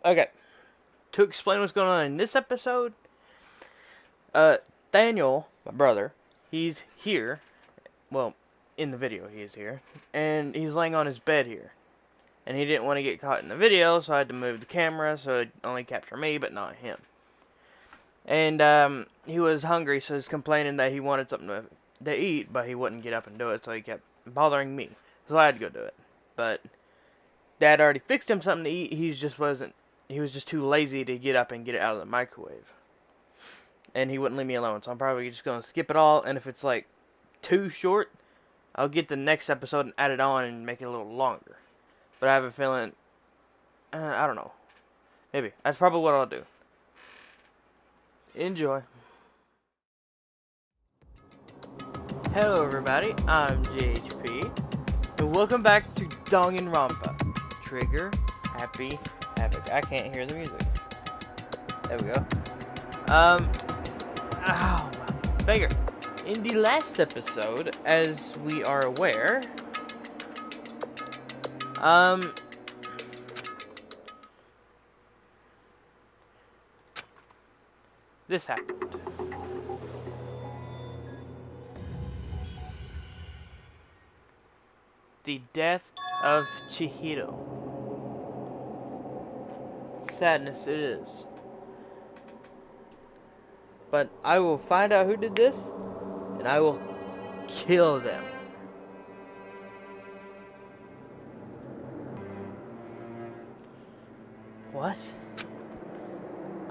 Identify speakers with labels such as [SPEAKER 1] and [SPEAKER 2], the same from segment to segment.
[SPEAKER 1] Okay. To explain what's going on in this episode, Daniel, my brother, he's here. Well, in the video he is here. And he's laying on his bed here. And he didn't want to get caught in the video, so I had to move the camera so it'd only capture me, but not him. And, he was hungry, so he's complaining that he wanted something to eat, but he wouldn't get up and do it, so he kept bothering me. So I had to go do it. But Dad already fixed him something to eat. He was just too lazy to get up and get it out of the microwave. And he wouldn't leave me alone, so I'm probably just going to skip it all, and if it's, like, too short, I'll get the next episode and add it on and make it a little longer. But I have a feeling, I don't know. Maybe. That's probably what I'll do. Enjoy. Hello everybody, I'm JHP, and welcome back to Danganronpa. Trigger, Happy, Havoc. I can't hear the music. There we go. My finger. In the last episode, as we are aware, this happened. The death of Chihiro. Sadness it is. But I will find out who did this, and I will kill them. What?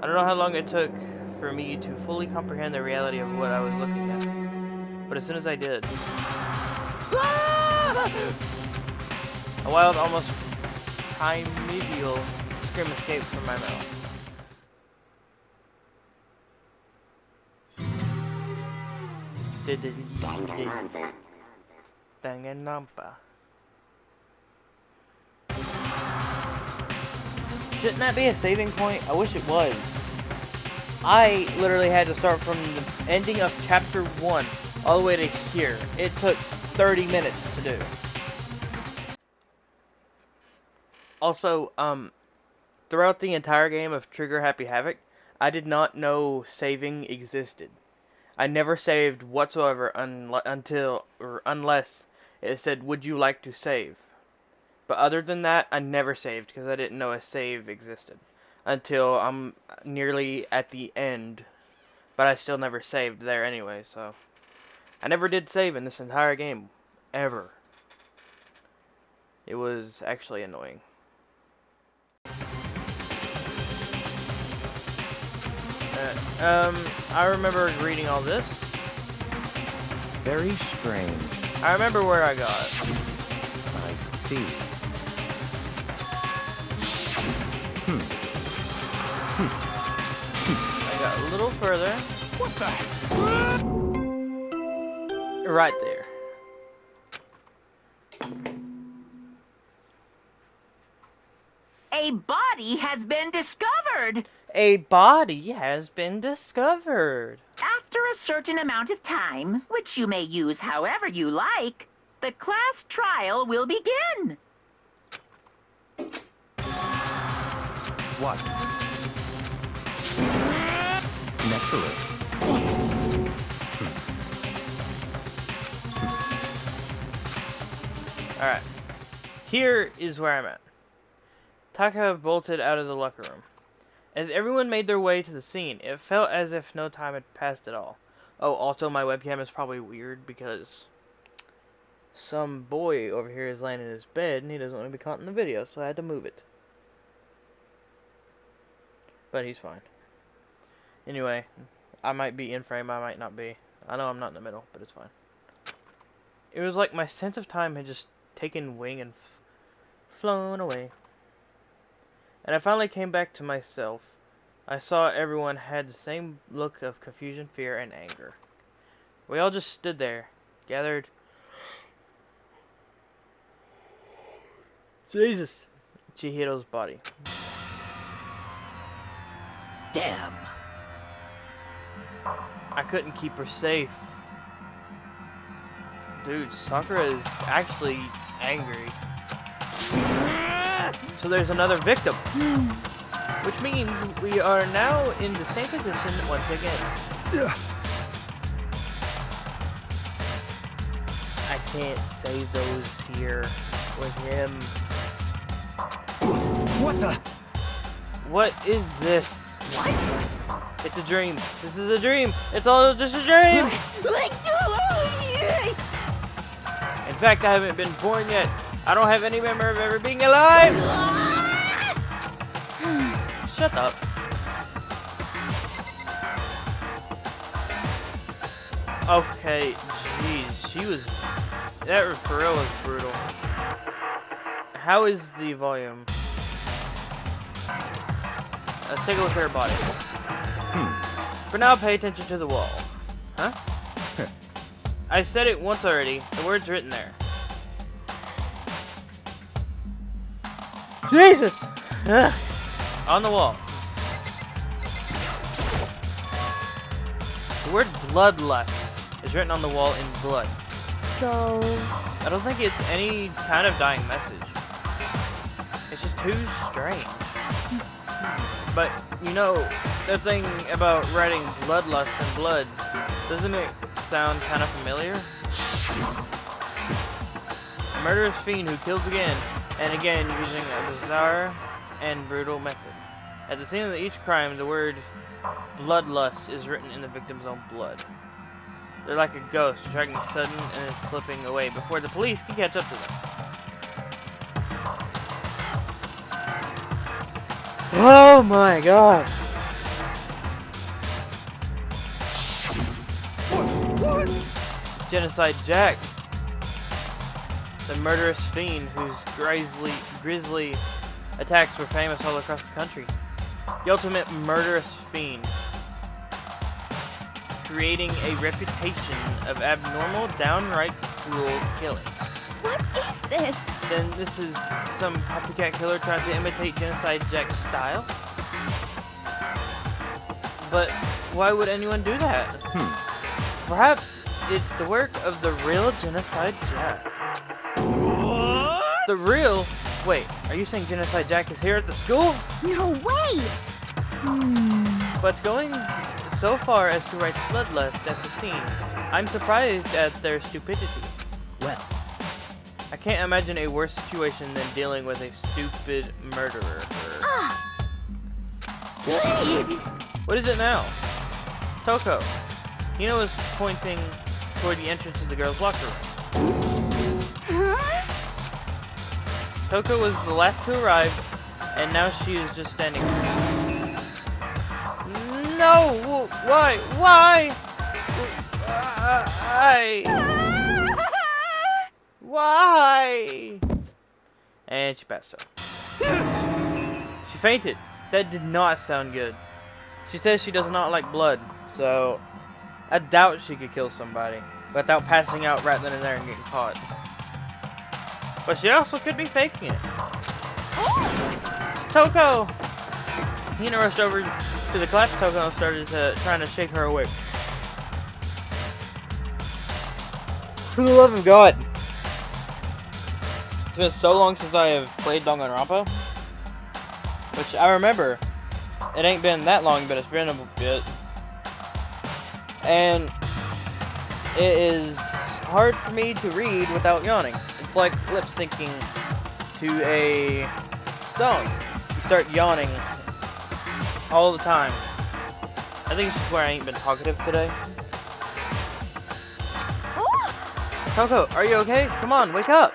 [SPEAKER 1] I don't know how long it took for me to fully comprehend the reality of what I was looking at. But as soon as I did, a wild, almost primeval scream escaped from my mouth. Danganronpa. Shouldn't that be a saving point? I wish it was. I literally had to start from the ending of chapter 1 all the way to here. It took 30 minutes to do. Also, throughout the entire game of Trigger Happy Havoc, I did not know saving existed. I never saved whatsoever unless it said, "Would you like to save?" But other than that, I never saved because I didn't know a save existed until I'm nearly at the end. But I still never saved there anyway, so I never did save in this entire game ever. It was actually annoying. I remember reading all this.
[SPEAKER 2] Very strange.
[SPEAKER 1] I remember where I got it.
[SPEAKER 2] I see.
[SPEAKER 1] I got a little further.
[SPEAKER 2] What the?
[SPEAKER 1] Right there.
[SPEAKER 3] A body has been discovered.
[SPEAKER 1] A body has been discovered.
[SPEAKER 3] After a certain amount of time, which you may use however you like, the class trial will begin.
[SPEAKER 2] What? Naturally.
[SPEAKER 1] Alright. Here is where I'm at. Taka bolted out of the locker room. As everyone made their way to the scene, it felt as if no time had passed at all. Oh, also my webcam is probably weird because some boy over here is laying in his bed and he doesn't want to be caught in the video, so I had to move it. But he's fine. Anyway, I might be in frame, I might not be. I know I'm not in the middle, but it's fine. It was like my sense of time had just taken wing and flown away. And I finally came back to myself. I saw everyone had the same look of confusion, fear, and anger. We all just stood there, gathered. Jesus! Chihiro's body.
[SPEAKER 2] Damn.
[SPEAKER 1] I couldn't keep her safe. Dude, Sakura is actually angry. So there's another victim. Which means we are now in the same position once again. I can't say those here with him.
[SPEAKER 2] What the?
[SPEAKER 1] What is this? What? It's a dream. This is a dream. It's all just a dream. In fact, I haven't been born yet. I don't have any memory of ever being alive. Shut up. Okay, jeez, she was. That for real was brutal. How is the volume? Let's take a look at her body. For now, pay attention to the wall. Huh? I said it once already. The word's written there. Jesus! Ugh. On the wall. The word bloodlust is written on the wall in blood.
[SPEAKER 4] So...
[SPEAKER 1] I don't think it's any kind of dying message. It's just too strange. But, you know, the thing about writing bloodlust and blood, doesn't it sound kind of familiar? A murderous fiend who kills again and again using a bizarre and brutal method. At the scene of each crime, the word bloodlust is written in the victim's own blood. They're like a ghost, striking sudden and slipping away before the police can catch up to them. Oh my god! Genocide Jack, the murderous fiend whose grisly attacks were famous all across the country. The ultimate murderous fiend, creating a reputation of abnormal, downright cruel killing.
[SPEAKER 4] What is this?
[SPEAKER 1] Then this is some copycat killer trying to imitate Genocide Jack's style? But why would anyone do that? Perhaps it's the work of the real Genocide Jack.
[SPEAKER 2] What?
[SPEAKER 1] The real? Wait, are you saying Genocide Jack is here at the school?
[SPEAKER 4] No way!
[SPEAKER 1] But going so far as to write bloodlust at the scene, I'm surprised at their stupidity.
[SPEAKER 2] Well,
[SPEAKER 1] I can't imagine a worse situation than dealing with a stupid murderer. What is it now? Toko. Hina was pointing toward the entrance to the girls' locker room. Toko was the last to arrive, and now she is just standing there. No! Why? Why? Why? And she passed out. She fainted. That did not sound good. She says she does not like blood, so I doubt she could kill somebody without passing out right then and there and getting caught. But she also could be faking it. Toko! Hina rushed over to the collapsed Toko and started trying to shake her awake. For the love of God! It's been so long since I have played Danganronpa, which I remember. It ain't been that long, but it's been a bit. And it is hard for me to read without yawning. It's like lip syncing to a song. You start yawning all the time. I think it's just where I ain't been talkative today. Toko, are you okay? Come on, wake up!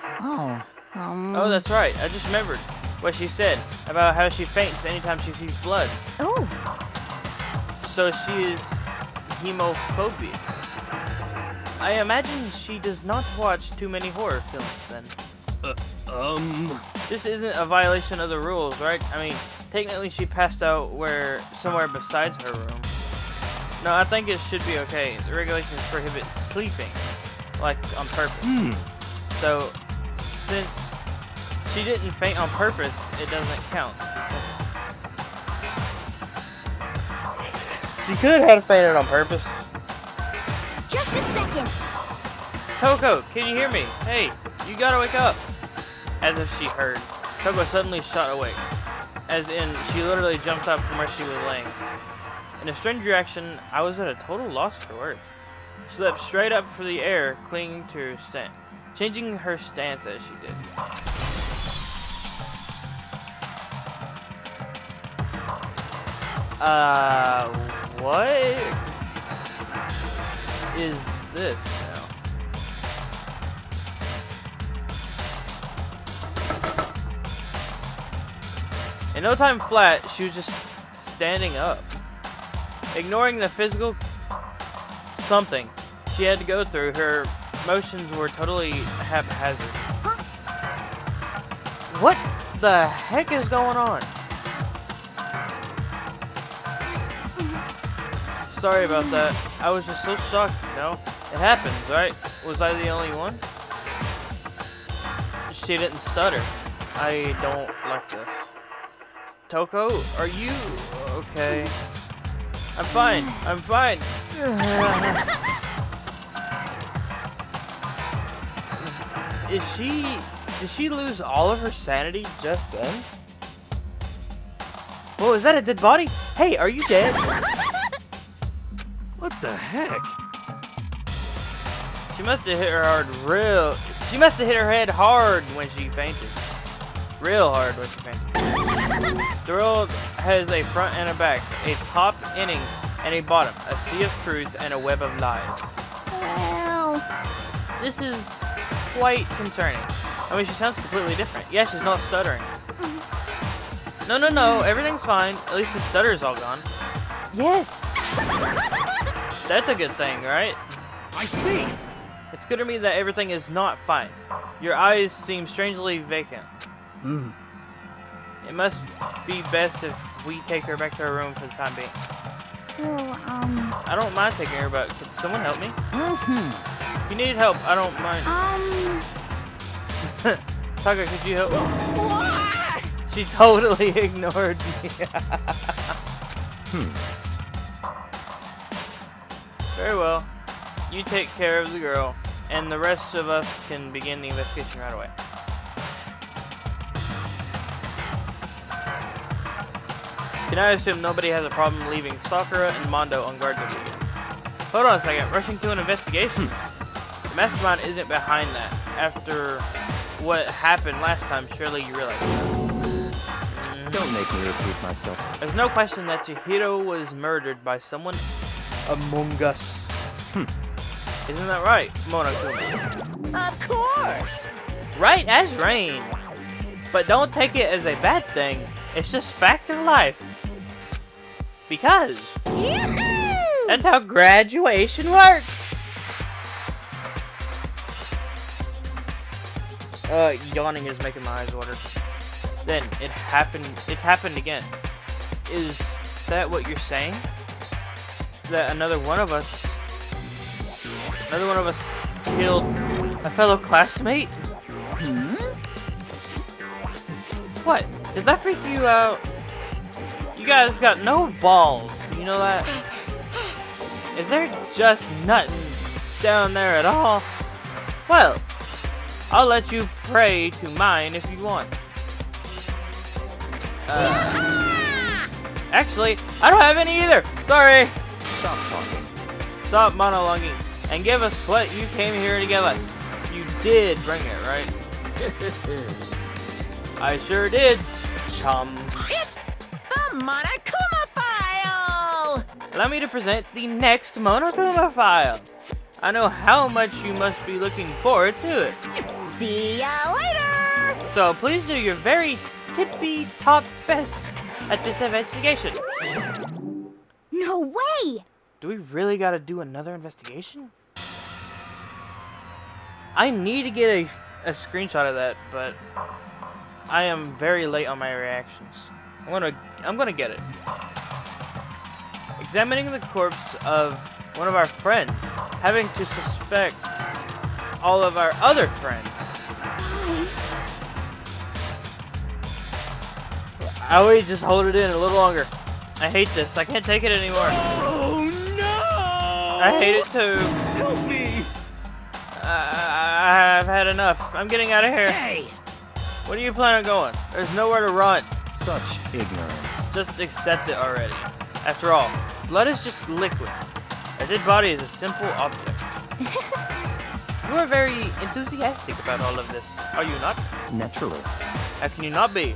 [SPEAKER 1] Oh, that's right. I just remembered what she said about how she faints anytime she sees blood.
[SPEAKER 4] Oh.
[SPEAKER 1] So she is hemophobic. I imagine she does not watch too many horror films then. This isn't a violation of the rules, right? I mean, technically she passed out somewhere besides her room. No, I think it should be okay. The regulations prohibit sleeping, like on purpose. So, since she didn't faint on purpose, it doesn't count. She could have fainted on purpose.
[SPEAKER 4] Just a second.
[SPEAKER 1] Toko, can you hear me? Hey, you gotta wake up. As if she heard. Toko suddenly shot awake, as in she literally jumped up from where she was laying. In a strange reaction, I was at a total loss for words. She leapt straight up for the air, clinging to her stand, changing her stance as she did. What is this now? In no time flat, she was just standing up. Ignoring the physical something she had to go through, her motions were totally haphazard. What the heck is going on? Sorry about that. I was just so shocked, you know? It happens, right? Was I the only one? She didn't stutter. I don't like this. Toko, are you okay? I'm fine. I'm fine. Did she lose all of her sanity just then? Whoa, is that a dead body? Hey, are you dead?
[SPEAKER 2] What the heck?
[SPEAKER 1] She must have hit her She must have hit her head hard when she fainted. Real hard when she fainted. The world has a front and a back, a top inning and a bottom, a sea of truth and a web of lies.
[SPEAKER 4] Well,
[SPEAKER 1] This is quite concerning. I mean, she sounds completely different. Yeah, she's not stuttering. No, everything's fine. At least the stutter's all gone. Yes! That's a good thing, right?
[SPEAKER 2] I see.
[SPEAKER 1] It's good to me that everything is not fine. Your eyes seem strangely vacant. It must be best if we take her back to her room for the time being.
[SPEAKER 4] so,
[SPEAKER 1] I don't mind taking her, but could someone help me? If you need help, I don't mind. Taka, could you help me? She totally ignored me. Very well. You take care of the girl, and the rest of us can begin the investigation right away. Can I assume nobody has a problem leaving Sakura and Mondo on guard this weekend? Hold on a second, rushing to an investigation? The mastermind isn't behind that. After what happened last time, surely you realize that.
[SPEAKER 2] Don't make me repeat myself.
[SPEAKER 1] There's no question that Chihiro was murdered by someone among us. Isn't that right, Monokuma?
[SPEAKER 5] Of course!
[SPEAKER 1] Right as rain. But don't take it as a bad thing. It's just fact of life. Because
[SPEAKER 5] Yoo-hoo!
[SPEAKER 1] that's how graduation works. Yawning is making my eyes water. Then it happened. It's happened again. Is that what you're saying? That another one of us killed a fellow classmate? What? Did that freak you out? You guys got no balls. You know that? Is there just nothing down there at all? Well, I'll let you pray to mine if you want. Actually, I don't have any either. Sorry.
[SPEAKER 2] Stop talking.
[SPEAKER 1] Stop monologuing and give us what you came here to give us. You did bring it, right? I sure did, chum.
[SPEAKER 5] It's the Monokuma File!
[SPEAKER 1] Allow me to present the next Monokuma file. I know how much you must be looking forward to it.
[SPEAKER 5] See ya later!
[SPEAKER 1] So please do your very tippy top best at this investigation.
[SPEAKER 4] no way!
[SPEAKER 1] Do we really gotta do another investigation? I need to get a screenshot of that, but I am very late on my reactions. I'm gonna get it. Examining the corpse of one of our friends, having to suspect all of our other friends. I always just hold it in a little longer. I hate this. I can't take it anymore.
[SPEAKER 2] Oh no!
[SPEAKER 1] I hate it too.
[SPEAKER 2] Help me!
[SPEAKER 1] I've had enough. I'm getting out of here.
[SPEAKER 2] Hey!
[SPEAKER 1] Where do you plan on going? There's nowhere to run.
[SPEAKER 2] Such ignorance.
[SPEAKER 1] Just accept it already. After all, blood is just liquid. A dead body is a simple object. You are very enthusiastic about all of this, are you not?
[SPEAKER 2] Naturally.
[SPEAKER 1] How can you not be?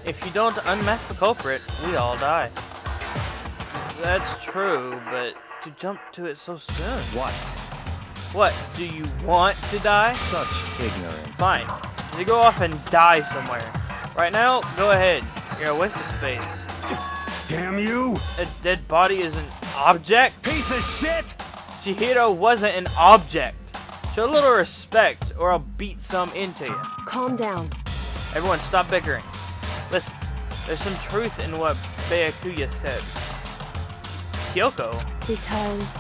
[SPEAKER 1] If you don't unmask the culprit, we all die. That's true, but to jump to it so soon.
[SPEAKER 2] What?
[SPEAKER 1] What, do you want to die?
[SPEAKER 2] Such ignorance.
[SPEAKER 1] Fine. Then go off and die somewhere. Right now, go ahead. You're a waste of space.
[SPEAKER 2] Damn you!
[SPEAKER 1] A dead body is an object?
[SPEAKER 2] Piece of shit!
[SPEAKER 1] Chihiro wasn't an object. Show a little respect, or I'll beat some into you.
[SPEAKER 5] Calm down.
[SPEAKER 1] Everyone, stop bickering. Listen, there's some truth in what Byakuya said. Kyoko?
[SPEAKER 5] Because...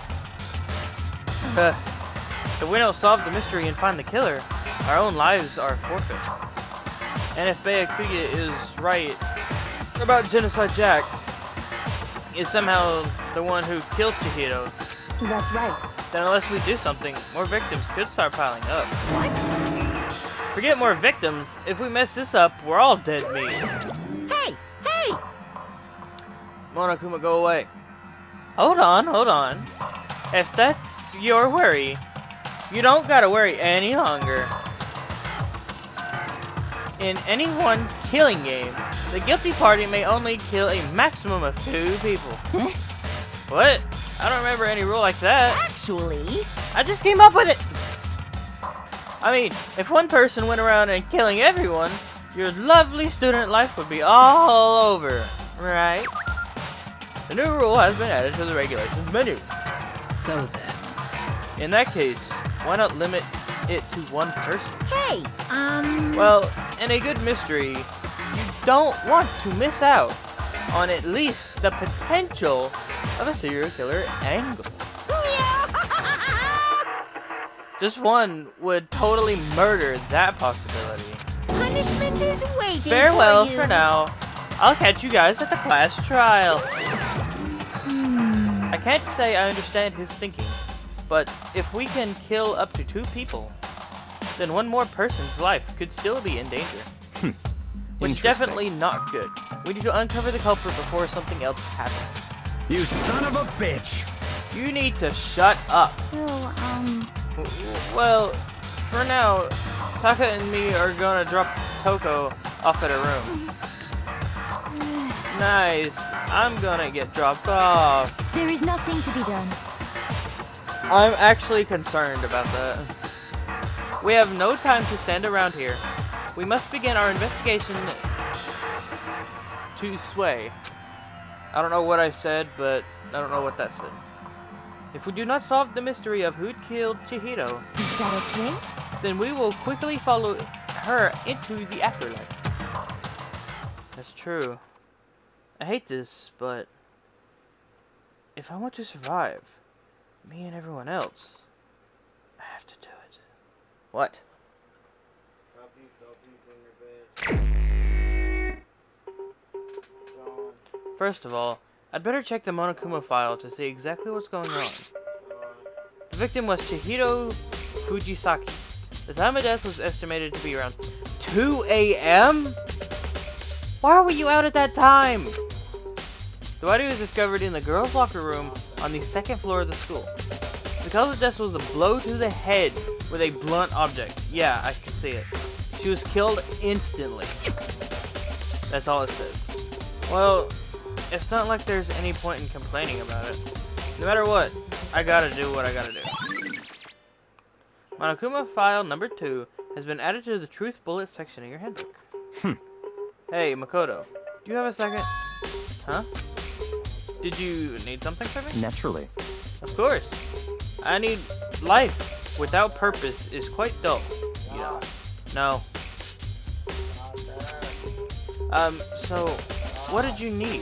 [SPEAKER 1] If we don't solve the mystery and find the killer, our own lives are forfeit. And if Byakuya is right about Genocide Jack, is somehow the one who killed Chihiro,
[SPEAKER 5] That's right.
[SPEAKER 1] then unless we do something, more victims could start piling up.
[SPEAKER 5] What?
[SPEAKER 1] Forget more victims. If we mess this up, we're all dead meat.
[SPEAKER 5] Hey! Hey!
[SPEAKER 1] Monokuma, go away. Hold on. If that's your worry, you don't gotta worry any longer. In any one killing game, the guilty party may only kill a maximum of 2 people. What? I don't remember any rule like that.
[SPEAKER 5] Actually...
[SPEAKER 1] I just came up with it! I mean, if one person went around and killing everyone, your lovely student life would be all over, right? The new rule has been added to the regulations menu.
[SPEAKER 5] So then...
[SPEAKER 1] In that case, why not limit it to 1 person?
[SPEAKER 5] Hey!
[SPEAKER 1] Well, in a good mystery, you don't want to miss out on at least the potential of a serial killer angle. Just one would totally murder that possibility.
[SPEAKER 5] Punishment is waiting
[SPEAKER 1] Farewell
[SPEAKER 5] for you.
[SPEAKER 1] for now. I'll catch you guys at the class trial. I can't say I understand his thinking, but if we can kill up to 2 people, then 1 more person's life could still be in danger. Which is
[SPEAKER 2] Interesting.
[SPEAKER 1] definitely not good. We need to uncover the culprit before something else happens.
[SPEAKER 2] You son of a bitch!
[SPEAKER 1] You need to shut up.
[SPEAKER 4] So,
[SPEAKER 1] Well, for now, Taka and me are gonna drop Toko off at her room. Nice. I'm gonna get dropped off.
[SPEAKER 4] there is nothing to be done.
[SPEAKER 1] I'm actually concerned about that. We have no time to stand around here. We must begin our investigation to sway. I don't know what I said, but I don't know what that said. If we do not solve the mystery of who killed Chihiro,
[SPEAKER 4] Is that okay?
[SPEAKER 1] then we will quickly follow her into the afterlife. That's true. I hate this, but if I want to survive, me and everyone else, I have to do it. What? First of all, I'd better check the Monokuma file to see exactly what's going on. The victim was Chihiro Fujisaki. The time of death was estimated to be around 2 a.m.? Why were you out at that time? The body was discovered in the girls' locker room on the 2nd floor of the school. The cause of death was a blow to the head with a blunt object. Yeah, I can see it. She was killed instantly. That's all it says. Well, it's not like there's any point in complaining about it. No matter what, I gotta do what I gotta do. Monokuma file number 2 has been added to the truth bullet section of your handbook. Hey, Makoto, do you have a second? Huh? Did you need something from me?
[SPEAKER 2] Naturally.
[SPEAKER 1] Of course. I need life without purpose is quite dull. You know. No. So, what did you need?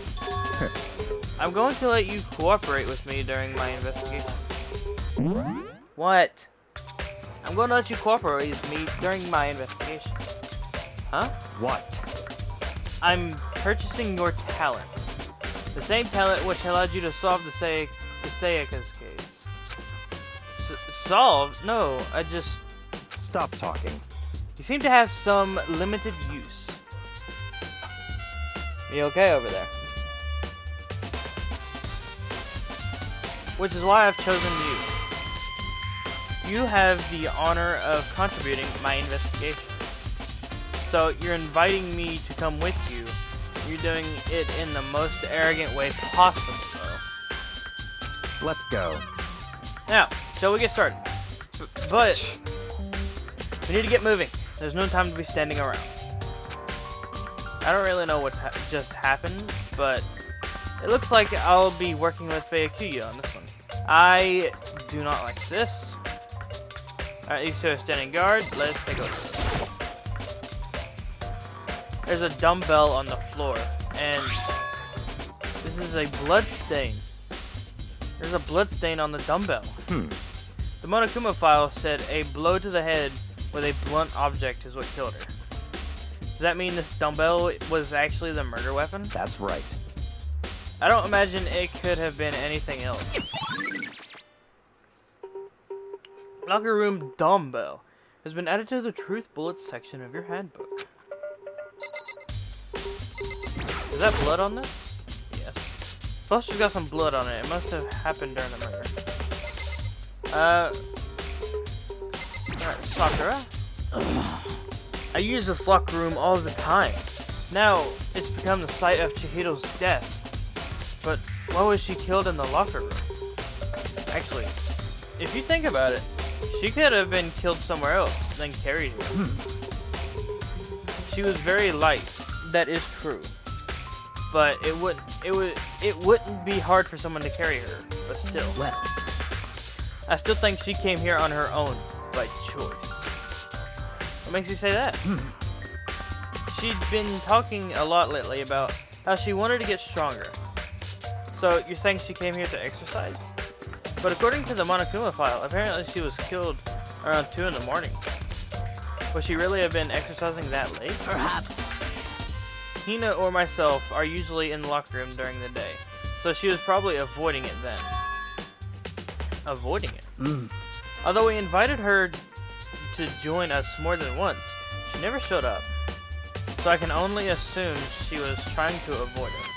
[SPEAKER 1] I'm going to let you cooperate with me during my investigation. What? I'm going to let you cooperate with me during my investigation. Huh?
[SPEAKER 2] What?
[SPEAKER 1] I'm purchasing your talent. The same talent which allowed you to solve the Sayaka's case. Solve? No, I just...
[SPEAKER 2] Stop talking.
[SPEAKER 1] You seem to have some limited use. You okay over there? Which is why I've chosen you. You have the honor of contributing my investigation. So you're inviting me to come with you. You're doing it in the most arrogant way possible, though.
[SPEAKER 2] Let's go.
[SPEAKER 1] Now, shall we get started? But we need to get moving. There's no time to be standing around. I don't really know what just happened, but it looks like I'll be working with Byakuya on this one. I do not like this. Alright, these two are standing guard. Let's take over. There's a dumbbell on the floor, and this is a blood stain. There's a blood stain on the dumbbell. The Monokuma file said a blow to the head with a blunt object is what killed her. Does that mean this dumbbell was actually the murder weapon?
[SPEAKER 2] That's right.
[SPEAKER 1] I don't imagine it could have been anything else. Locker room dumbbell has been added to the truth bullets section of your handbook. Is that blood on this? Yes. Plus you got some blood on it. It must have happened during the murder. Alright, Sakura. I use this locker room all the time. Now, it's become the site of Chihiro's death. But why was she killed in the locker room? Actually, if you think about it, she could have been killed somewhere else, then carried here. She was very light, that is true. But it wouldn't be hard for someone to carry her, but still.
[SPEAKER 2] Well,
[SPEAKER 1] I still think she came here on her own, by choice. What makes you say that? She'd been talking a lot lately about how she wanted to get stronger. So you're saying she came here to exercise? But according to the Monokuma file, apparently she was killed around 2 in the morning. Would she really have been exercising that late?
[SPEAKER 5] Perhaps.
[SPEAKER 1] Hina or myself are usually in the locker room during the day, so she was probably avoiding it then. Avoiding it? Although we invited her to join us more than once, she never showed up. So I can only assume she was trying to avoid us.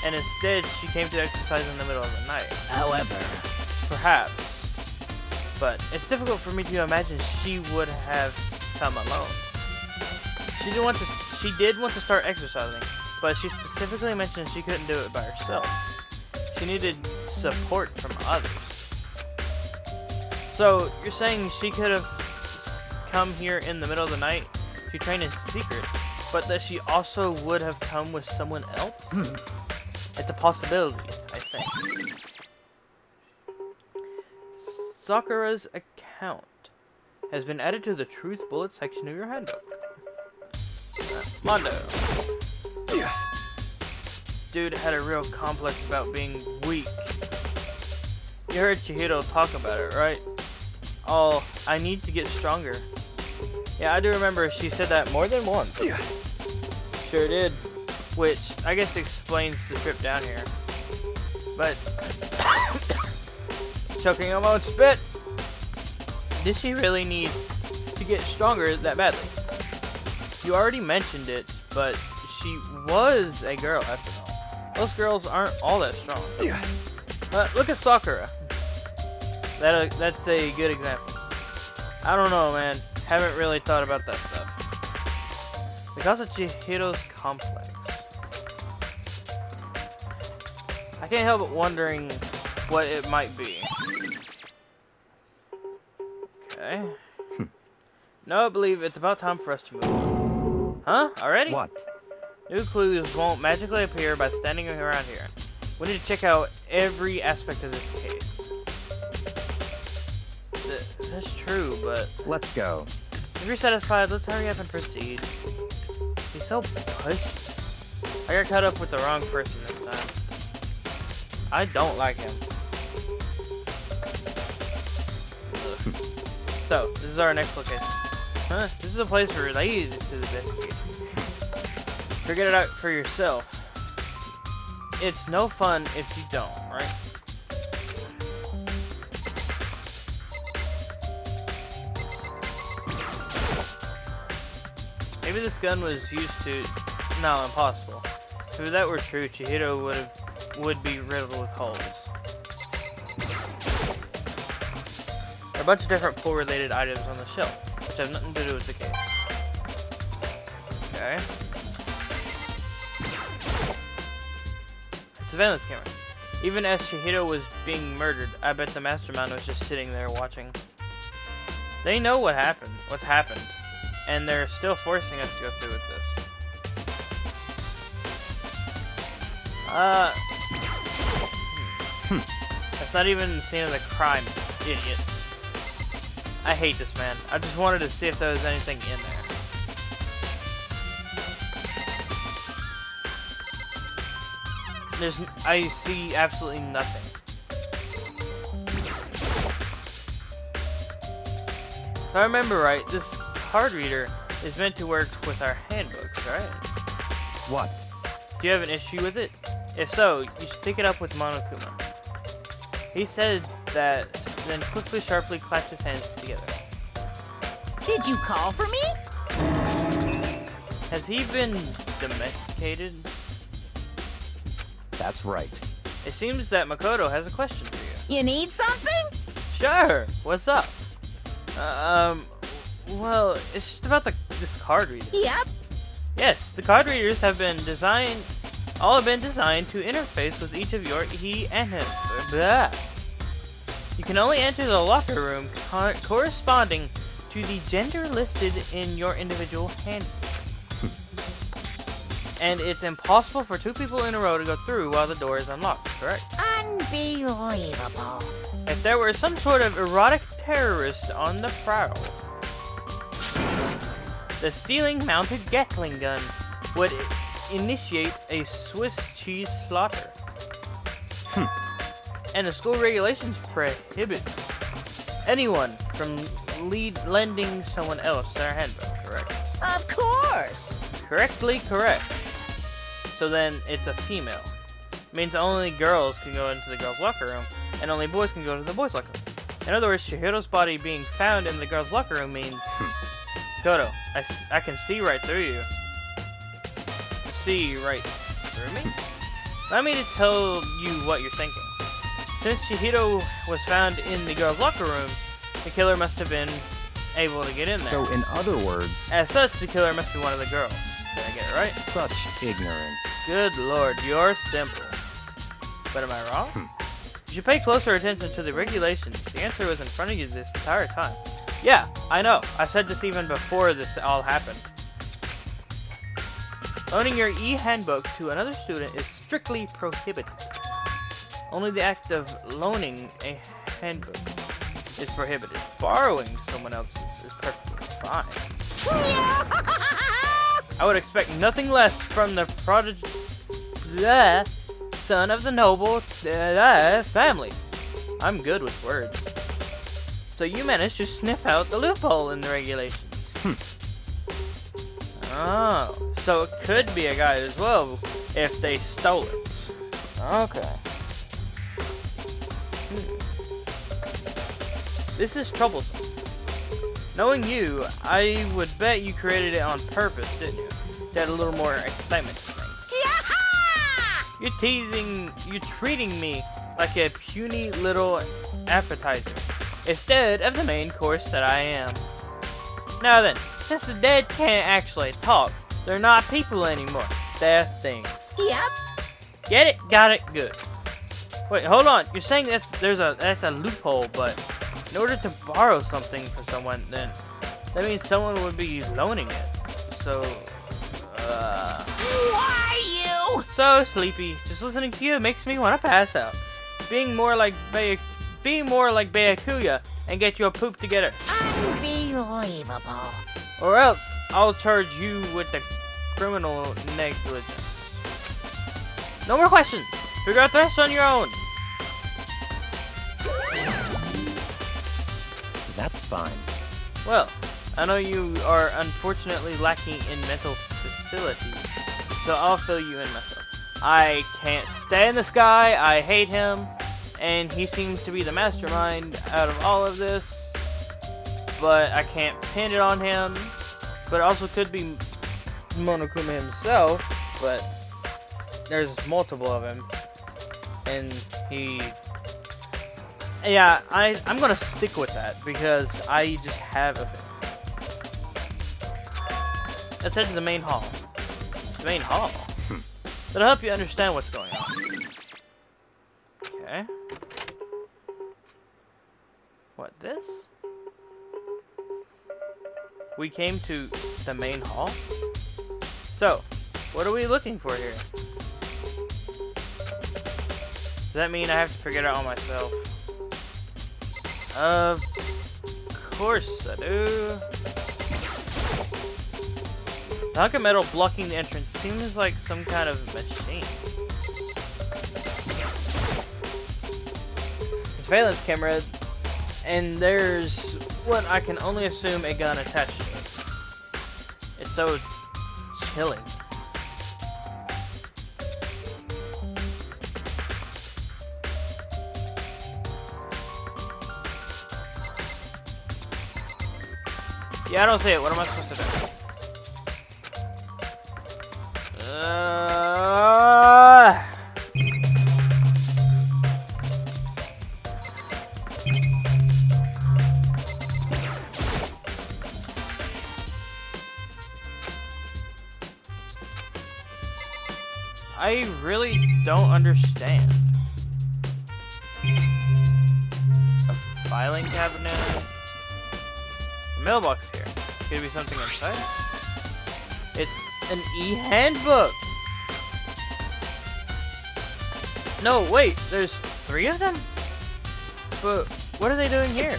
[SPEAKER 1] And instead, she came to exercise in the middle of the night.
[SPEAKER 5] However,
[SPEAKER 1] Perhaps. But it's difficult for me to imagine she would have come alone. She did want to start exercising, but she specifically mentioned she couldn't do it by herself. She needed support from others. So, you're saying she could have come here in the middle of the night to train in secret, but that she also would have come with someone else? It's a possibility, I think. Sakura's account has been added to the Truth Bullet section of your handbook. Mondo. Dude had a real complex about being weak. You heard Chihiro talk about it, right? Oh, I need to get stronger. Yeah, I do remember she said that more than once. Sure did. Which, I guess explains the trip down here. But, choking on my own spit. Did she really need to get stronger that badly? You already mentioned it, but she was a girl after all. Most girls aren't all that strong. Look at Sakura. That's a good example. I don't know, man. Haven't really thought about that stuff. Because of Chihiro's complex. I can't help but wondering what it might be. Okay. No, I believe it's about time for us to move on. Huh? Already?
[SPEAKER 2] what?
[SPEAKER 1] New clues won't magically appear by standing around here. We need to check out every aspect of this case. That's true, but
[SPEAKER 2] Let's go.
[SPEAKER 1] if you're satisfied, let's hurry up and proceed. He's so pushy. I got caught up with the wrong person this time. I don't like him. Ugh. So, this is our next location. Huh? This is a place related to the investigation. Figure it out for yourself. It's no fun if you don't, right? Maybe this gun was used to... No, impossible. If that were true, Chihiro would be riddled with holes. There are a bunch of different pool-related items on the shelf, which have nothing to do with the case. Okay. Surveillance camera. Even as Chihiro was being murdered, I bet the mastermind was just sitting there watching. They know what's happened, and they're still forcing us to go through with this. That's not even the scene of the crime, idiot. I hate this man. I just wanted to see if there was anything in there. I see absolutely nothing. If I remember right, this card reader is meant to work with our handbooks, right?
[SPEAKER 2] What?
[SPEAKER 1] Do you have an issue with it? If so, you should take it up with Monokuma. He said that, then quickly, sharply clapped his hands together.
[SPEAKER 5] Did you call for me?
[SPEAKER 1] Has he been domesticated?
[SPEAKER 2] That's right.
[SPEAKER 1] It seems that Makoto has a question for you.
[SPEAKER 5] You need something?
[SPEAKER 1] Sure. What's up? Well, it's just about this card reader.
[SPEAKER 5] Yep.
[SPEAKER 1] Yes, the card readers have been designed to interface with each of your he and him. Blah. You can only enter the locker room corresponding to the gender listed in your individual handbook. And it's impossible for two people in a row to go through while the door is unlocked, correct?
[SPEAKER 5] Unbelievable.
[SPEAKER 1] If there were some sort of erotic terrorist on the prowl, the ceiling-mounted Gatling gun would initiate a Swiss cheese slaughter. And the school regulations prohibit anyone from lending someone else their handbook, correct?
[SPEAKER 5] Of course.
[SPEAKER 1] Correctly correct. So then it's a female. Means only girls can go into the girls' locker room, and only boys can go to the boys' locker room. In other words, Chihiro's body being found in the girls' locker room means... Koto, I can see right through you. See right through me? Allow me to tell you what you're thinking. Since Chihiro was found in the girls' locker room, the killer must have been able to get in there.
[SPEAKER 2] So, in other words,
[SPEAKER 1] As such, the killer must be one of the girls. Did I get it right?
[SPEAKER 2] such ignorance.
[SPEAKER 1] Good lord, you're simple. But am I wrong? You should pay closer attention to the regulations. The answer was in front of you this entire time. Yeah, I know. I said this even before this all happened. Loaning your e-handbook to another student is strictly prohibited. Only the act of loaning a handbook is prohibited. Borrowing someone else's is perfectly fine. I would expect nothing less from the son of the noble family. I'm good with words. So you managed to sniff out the loophole in the regulations. Oh, so it could be a guy as well if they stole it. Okay. This is troublesome. Knowing you, I would bet you created it on purpose, didn't you? To add a little more excitement to things. You're treating me like a puny little appetizer, instead of the main course that I am. Now then, since the dead can't actually talk, they're not people anymore. They're things.
[SPEAKER 5] Yep.
[SPEAKER 1] Get it? Got it? Good. Wait, hold on. You're saying that's a loophole, but in order to borrow something from someone, then that means someone would be loaning it. So,
[SPEAKER 5] Why you?
[SPEAKER 1] so sleepy. Just listening to you makes me want to pass out. Being more like Byakuya and get your poop together.
[SPEAKER 5] Unbelievable.
[SPEAKER 1] Or else, I'll charge you with the criminal negligence. No more questions. Figure out the rest on your own.
[SPEAKER 2] That's fine.
[SPEAKER 1] Well, I know you are unfortunately lacking in mental facility, so I'll fill you in myself. I can't stand this guy, I hate him, and he seems to be the mastermind out of all of this, but I can't pin it on him, but it also could be Monokuma himself, but there's multiple of him, and yeah, I'm gonna stick with that because I just have a feeling. Let's head to the main hall. The main hall? That'll help you understand what's going on. Okay. What, this? We came to the main hall? So, what are we looking for here? Does that mean I have to figure it out on myself? Of course I do. The hunk of metal blocking the entrance seems like some kind of machine. Surveillance camera, and there's what I can only assume a gun attached to it. It's so chilling. Yeah, I don't see it. What am I supposed to do? I really don't understand. A filing cabinet. A mailbox here. Could be something inside. It's an e-handbook. No, wait. There's 3 of them? But what are they doing here?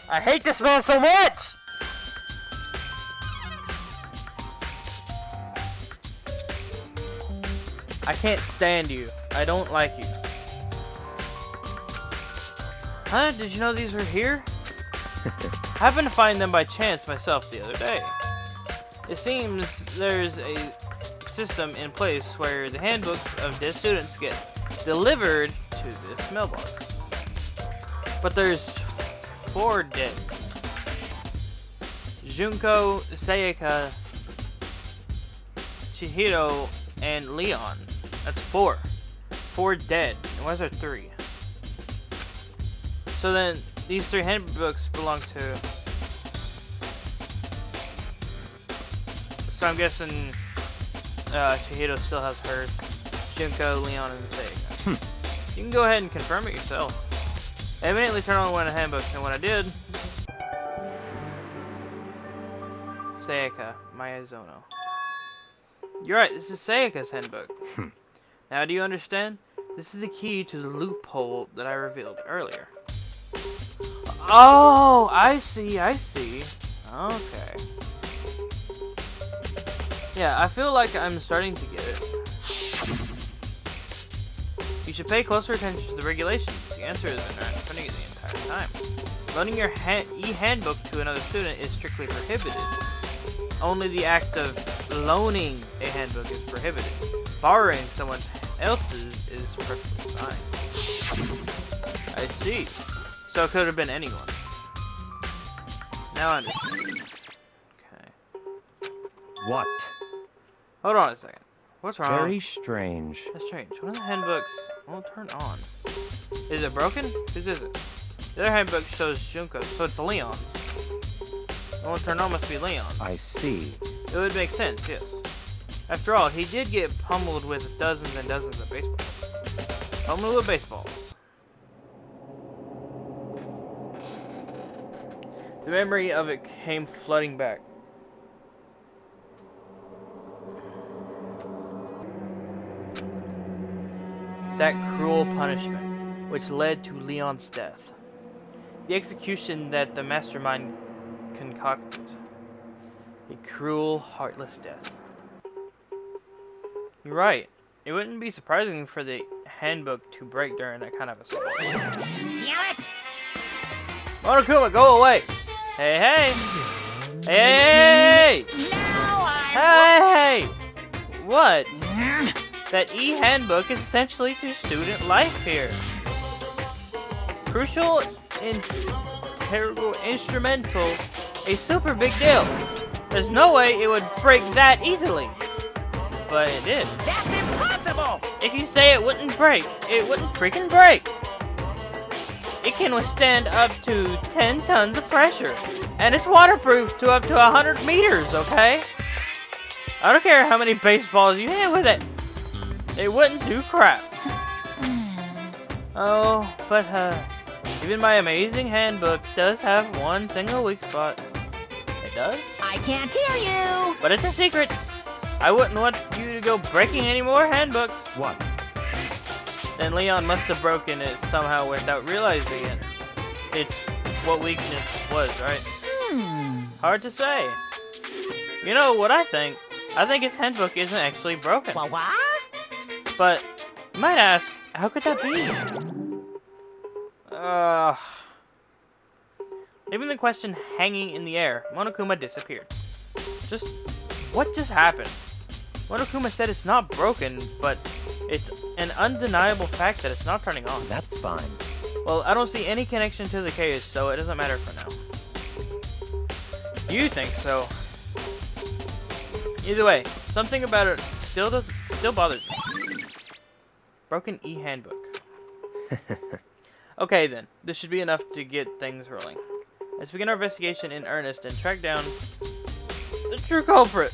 [SPEAKER 1] I hate this man so much! I can't stand you. I don't like you. Huh? Did you know these were here? I happened to find them by chance myself the other day. It seems there's a system in place where the handbooks of dead students get delivered to this mailbox. But there's 4 dead. Junko, Sayaka, Chihiro, and Leon. That's 4. 4 dead. And why is there 3? So then, these 3 handbooks belong to... So I'm guessing Chihiro still has hers. Junko, Leon, and Sayaka. You can go ahead and confirm it yourself. I immediately turned on one of the handbooks, and when I did... Sayaka, Miyazono. You're right, this is Sayaka's handbook. Now do you understand? This is the key to the loophole that I revealed earlier. Oh, I see. Okay. Yeah, I feel like I'm starting to get it. You should pay closer attention to the regulations. The answer has been right in front of you the entire time. Loaning your e-handbook to another student is strictly prohibited. Only the act of loaning a handbook is prohibited. Borrowing someone else's is perfectly fine. I see. So it could have been anyone. Now I understand. Okay.
[SPEAKER 2] What?
[SPEAKER 1] Hold on a second. What's wrong?
[SPEAKER 2] Very strange.
[SPEAKER 1] That's strange. One of the handbooks won't turn on. Is it broken? Whose is it? The other handbook shows Junko, so it's Leon's. The one turned on must be Leon's.
[SPEAKER 2] I see.
[SPEAKER 1] It would make sense, yes. After all, he did get pummeled with dozens and dozens of baseballs. Pummeled with baseballs. The memory of it came flooding back. That cruel punishment, which led to Leon's death. The execution that the mastermind concocted. A cruel, heartless death. You're right. It wouldn't be surprising for the handbook to break during that kind of assault.
[SPEAKER 5] Damn it!
[SPEAKER 1] Monokuma, go away! Hey, hey! Hey!
[SPEAKER 5] Now
[SPEAKER 1] Hey! What? That e-handbook is essentially to student life here. Crucial, integral, instrumental, a super big deal. There's no way it would break that easily. But it did.
[SPEAKER 5] That's impossible!
[SPEAKER 1] If you say it wouldn't break, it wouldn't freaking break. It can withstand up to 10 tons of pressure. And it's waterproof to up to 100 meters, okay? I don't care how many baseballs you hit with it. It wouldn't do crap. Oh, but even my amazing handbook does have one single weak spot. It does?
[SPEAKER 5] I can't hear you!
[SPEAKER 1] But it's a secret. I wouldn't want you to go breaking any more handbooks.
[SPEAKER 2] What?
[SPEAKER 1] Then Leon must have broken it somehow without realizing it. It's what weakness was, right? Hard to say. You know what I think? I think his handbook isn't actually broken.
[SPEAKER 5] What?
[SPEAKER 1] But, you might ask, how could that be? Leaving the question hanging in the air, Monokuma disappeared. What just happened? Monokuma said it's not broken, but it's an undeniable fact that it's not turning on.
[SPEAKER 2] That's fine.
[SPEAKER 1] Well, I don't see any connection to the case, so it doesn't matter for now. You think so? Either way, something about it still bothers me. Broken e-handbook. Okay then, this should be enough to get things rolling. Let's begin our investigation in earnest and track down the true culprit.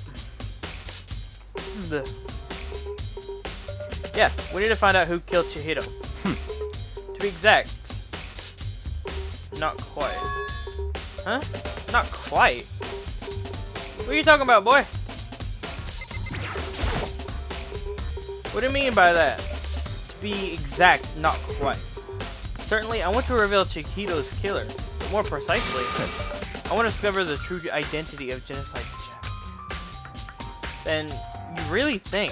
[SPEAKER 1] Yeah, we need to find out who killed Chihiro. To be exact, not quite. Huh? Not quite? What are you talking about, boy? What do you mean by that? To be exact, not quite. Certainly, I want to reveal Chihiro's killer, but more precisely, I want to discover the true identity of Genocide Jack. Then, you really think,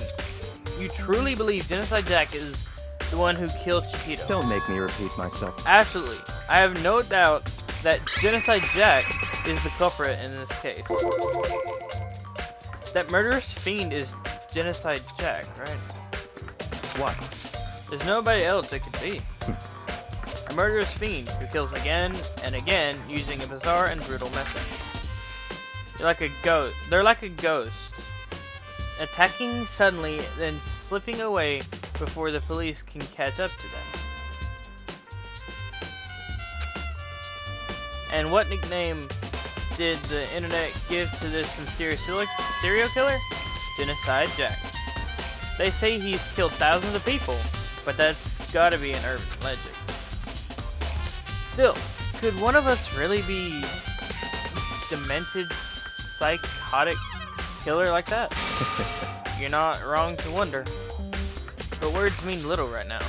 [SPEAKER 1] you truly believe Genocide Jack is the one who killed Chihiro?
[SPEAKER 2] Don't make me repeat myself.
[SPEAKER 1] Absolutely. I have no doubt that Genocide Jack is the culprit in this case. That murderous fiend is Genocide Jack, right?
[SPEAKER 2] What?
[SPEAKER 1] There's nobody else it could be. A murderous fiend who kills again and again using a bizarre and brutal method. They're like a ghost. Attacking suddenly, then slipping away before the police can catch up to them. And what nickname did the internet give to this mysterious serial killer? Genocide Jack. They say he's killed thousands of people, but that's gotta be an urban legend. Still, could one of us really be demented, psychotic killer like that? You're not wrong to wonder. But words mean little right now.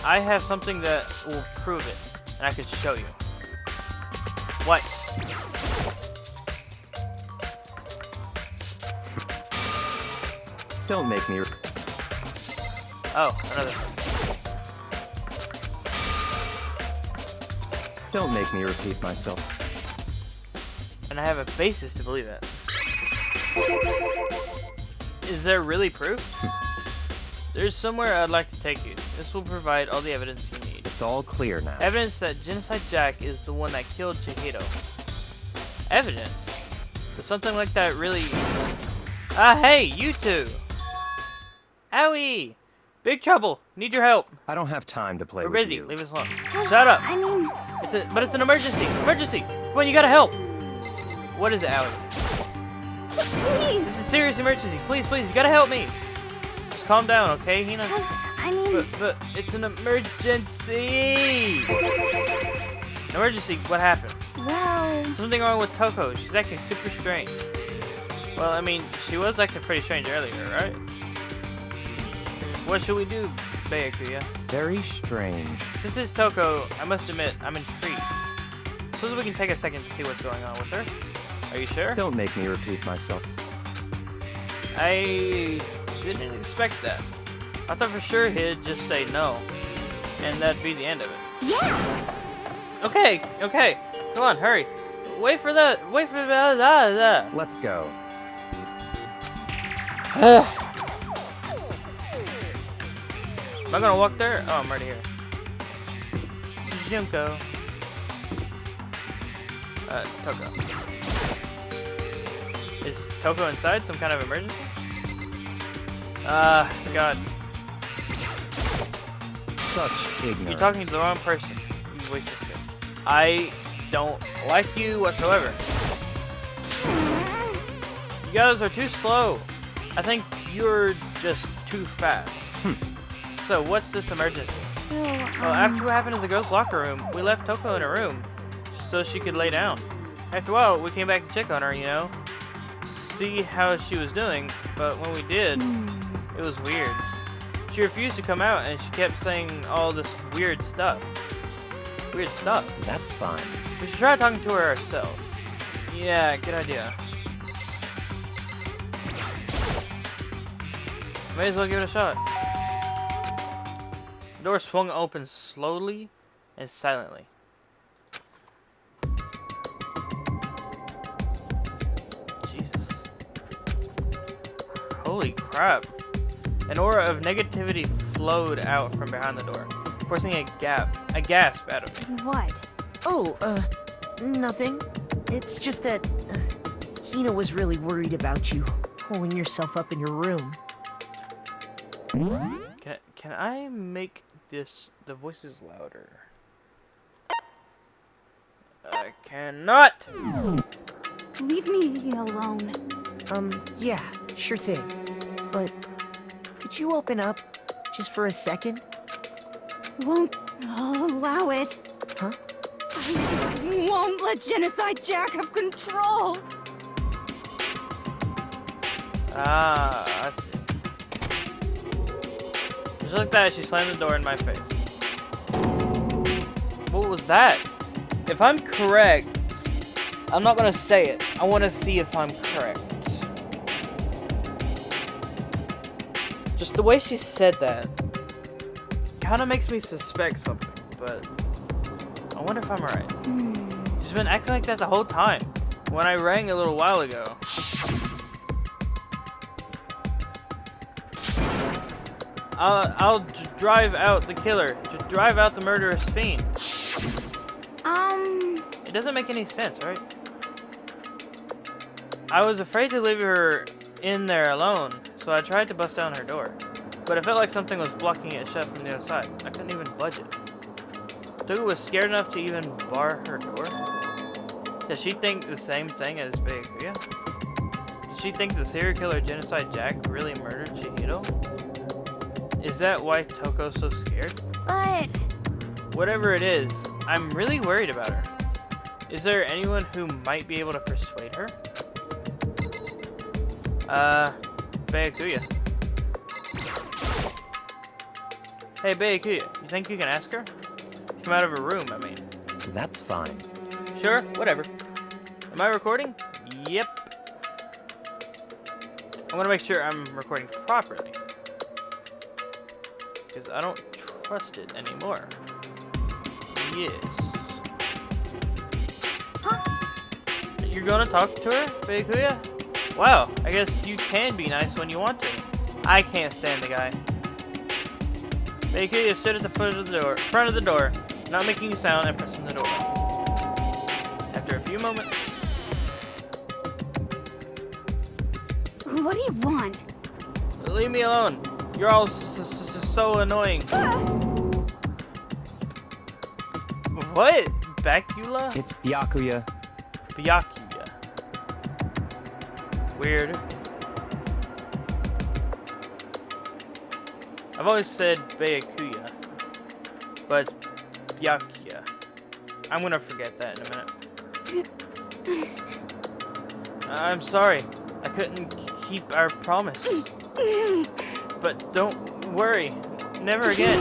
[SPEAKER 1] I have something that will prove it, and I can show you. What?
[SPEAKER 2] Don't make me.
[SPEAKER 1] Oh, another one.
[SPEAKER 2] Don't make me repeat myself.
[SPEAKER 1] And I have a basis to believe that. Is there really proof? There's somewhere I'd like to take you. This will provide all the evidence you need.
[SPEAKER 2] It's all clear now.
[SPEAKER 1] Evidence that Genocide Jack is the one that killed Chihiro. Evidence? Does something like that really... hey, you two! Owie! Big trouble! Need your help!
[SPEAKER 2] I don't have time to play
[SPEAKER 1] We're
[SPEAKER 2] with
[SPEAKER 1] busy.
[SPEAKER 2] you.
[SPEAKER 1] Leave us alone. Shut up!
[SPEAKER 4] I mean,
[SPEAKER 1] But it's an emergency! Emergency! Come on, you gotta help! What is it, Owie?
[SPEAKER 4] please.
[SPEAKER 1] It's a serious emergency. Please, you gotta help me! Just calm down, okay, Hina?
[SPEAKER 4] Because, I mean,
[SPEAKER 1] But it's an emergency! Emergency, what happened?
[SPEAKER 4] well,
[SPEAKER 1] Something wrong with Toko. She's acting super strange. Well, I mean, she was acting pretty strange earlier, right? What should we do, Byakuya?
[SPEAKER 2] Very strange.
[SPEAKER 1] Since it's Toko, I must admit, I'm intrigued. Suppose we can take a second to see what's going on with her. Are you sure?
[SPEAKER 2] Don't make me repeat myself.
[SPEAKER 1] I didn't expect that. I thought for sure he'd just say no, and that'd be the end of it.
[SPEAKER 4] yeah.
[SPEAKER 1] Okay. Come on, hurry. Wait for the.
[SPEAKER 2] Let's go.
[SPEAKER 1] Am I gonna walk there? Oh, I'm already here. Junko. Toko. Is Toko inside? Some kind of emergency? God.
[SPEAKER 2] Such ignorance.
[SPEAKER 1] You're talking to the wrong person. You voice this kid. I don't like you whatsoever. You guys are too slow. I think you're just too fast. So, what's this emergency?
[SPEAKER 4] So,
[SPEAKER 1] Well, after what happened in the girls' locker room, we left Toko in her room so she could lay down. After a while, we came back to check on her, you know, see how she was doing, but when we did, it was weird. She refused to come out, and she kept saying all this weird stuff. Weird stuff.
[SPEAKER 2] That's fine.
[SPEAKER 1] We should try talking to her ourselves. Yeah, good idea. May as well give it a shot. The door swung open slowly and silently. Jesus. Holy crap. An aura of negativity flowed out from behind the door, forcing a gasp out of me.
[SPEAKER 6] What? Oh, nothing. It's just that Hina was really worried about you, holding yourself up in your room.
[SPEAKER 1] Can I make the voices louder? I cannot!
[SPEAKER 4] leave me alone.
[SPEAKER 6] Yeah, sure thing. But could you open up just for a second?
[SPEAKER 4] Won't allow it.
[SPEAKER 6] Huh?
[SPEAKER 4] I won't let Genocide Jack have control.
[SPEAKER 1] Ah, I see. Just like that, she slammed the door in my face. What was that? If I'm correct, I'm not gonna say it. I want to see if I'm correct. Just the way she said that kind of makes me suspect something, but I wonder if I'm right. She's been acting like that the whole time. When I rang a little while ago. I'll drive out the killer. To drive out the murderous fiend. It doesn't make any sense, right? I was afraid to leave her in there alone, so I tried to bust down her door. But it felt like something was blocking it shut from the other side. I couldn't even budge it. Tugu was scared enough to even bar her door? Does she think the same thing as Baekuya? Does she think the serial killer Genocide Jack really murdered Chihiro? Is that why Toko's so scared?
[SPEAKER 4] But
[SPEAKER 1] Whatever it is, I'm really worried about her. Is there anyone who might be able to persuade her? Baekuya. Hey, Baekuya, you think you can ask her? Come out of her room, I mean.
[SPEAKER 2] That's fine.
[SPEAKER 1] Sure, whatever. Am I recording? Yep. I want to make sure I'm recording properly. Because I don't trust it anymore. Yes. You're gonna talk to her, Baekuya? Wow, I guess you can be nice when you want to. I can't stand the guy. Baekuya stood at the front of the door, not making a sound and pressing the door. After a few moments...
[SPEAKER 4] what do you want?
[SPEAKER 1] Leave me alone. You're all so annoying. What? Bacula?
[SPEAKER 2] It's Byakuya.
[SPEAKER 1] Byakuya. Weird. I've always said Baekuya, but it's Byakuya. I'm gonna forget that in a minute. I'm sorry. I couldn't keep our promise. But don't worry. Never again.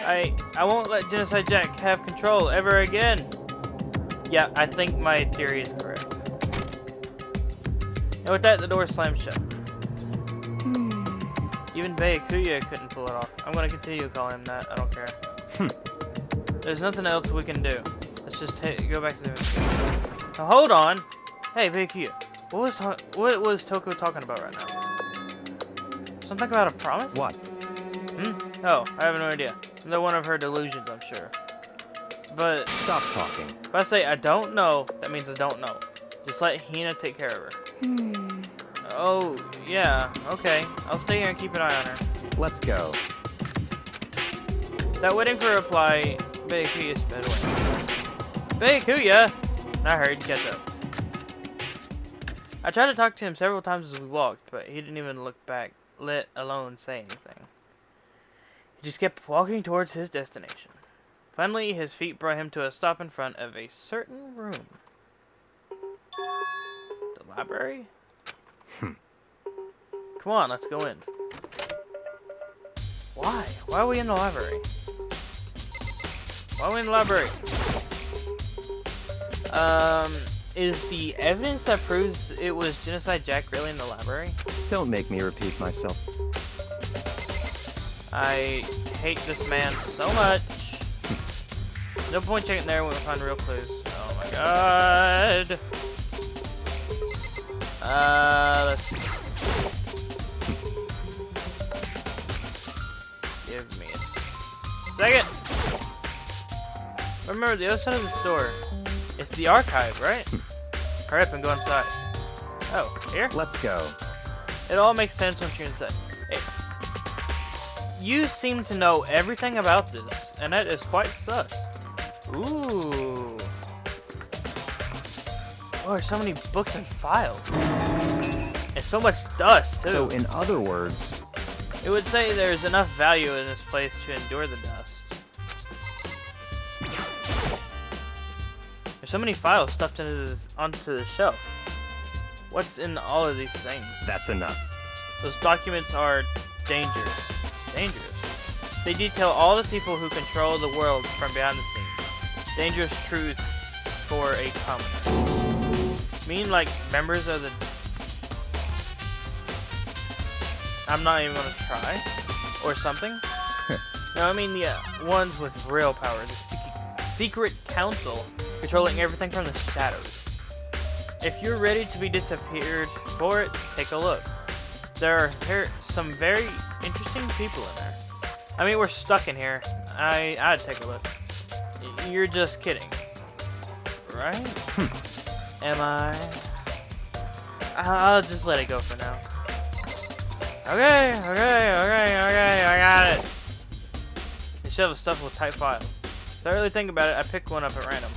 [SPEAKER 1] I won't let Genocide Jack have control ever again. Yeah, I think my theory is correct. And with that, the door slammed shut. Even Baekuya couldn't pull it off. I'm gonna continue calling him that. I don't care. There's nothing else we can do. Let's just go back to the investigation. Now, hold on. Hey, Baekuya. What was Toko talking about right now? Something about a promise?
[SPEAKER 2] What?
[SPEAKER 1] Oh, I have no idea. Another one of her delusions, I'm sure. But
[SPEAKER 2] Stop talking.
[SPEAKER 1] if I say I don't know, that means I don't know. Just let Hina take care of her. Oh, yeah, okay. I'll stay here and keep an eye on her.
[SPEAKER 2] Let's go.
[SPEAKER 1] Without waiting for a reply, Byakuya sped away. Byakuya! I hurried to catch up. I tried to talk to him several times as we walked, but he didn't even look back, let alone say anything. He just kept walking towards his destination. Finally, his feet brought him to a stop in front of a certain room. The library? Come on, let's go in. Why? Why are we in the library? Why are we in the library? Is the evidence that proves it was Genocide Jack really in the library?
[SPEAKER 2] Don't make me repeat myself.
[SPEAKER 1] I hate this man so much. No point checking there when we find real clues. Oh my god. Let's see. Give me a second. Remember, the other side of the store. It's the archive, right? Hurry up and go inside. Oh, here?
[SPEAKER 2] Let's go.
[SPEAKER 1] It all makes sense once you're inside. Hey, you seem to know everything about this, and that is quite sus. Ooh. Oh, there's so many books and files. And so much dust, too.
[SPEAKER 2] So, in other words,
[SPEAKER 1] It would say there's enough value in this place to endure the dust. There's so many files stuffed onto the shelf. What's in all of these things?
[SPEAKER 2] that's enough.
[SPEAKER 1] Those documents are dangerous. Dangerous. They detail all the people who control the world from behind the scenes. Dangerous truth for a commoner. Mean like members of the... I'm not even gonna try. Or something. No, I mean the ones with real power. The secret council controlling everything from the shadows. If you're ready to be disappeared for it, take a look. There are some very interesting people in there. I mean, we're stuck in here. I'd take a look. You're just kidding. Right? Am I? I'll just let it go for now. Okay, I got it. The shelf is stuffed with tight files. If I really think about it, I picked one up at random.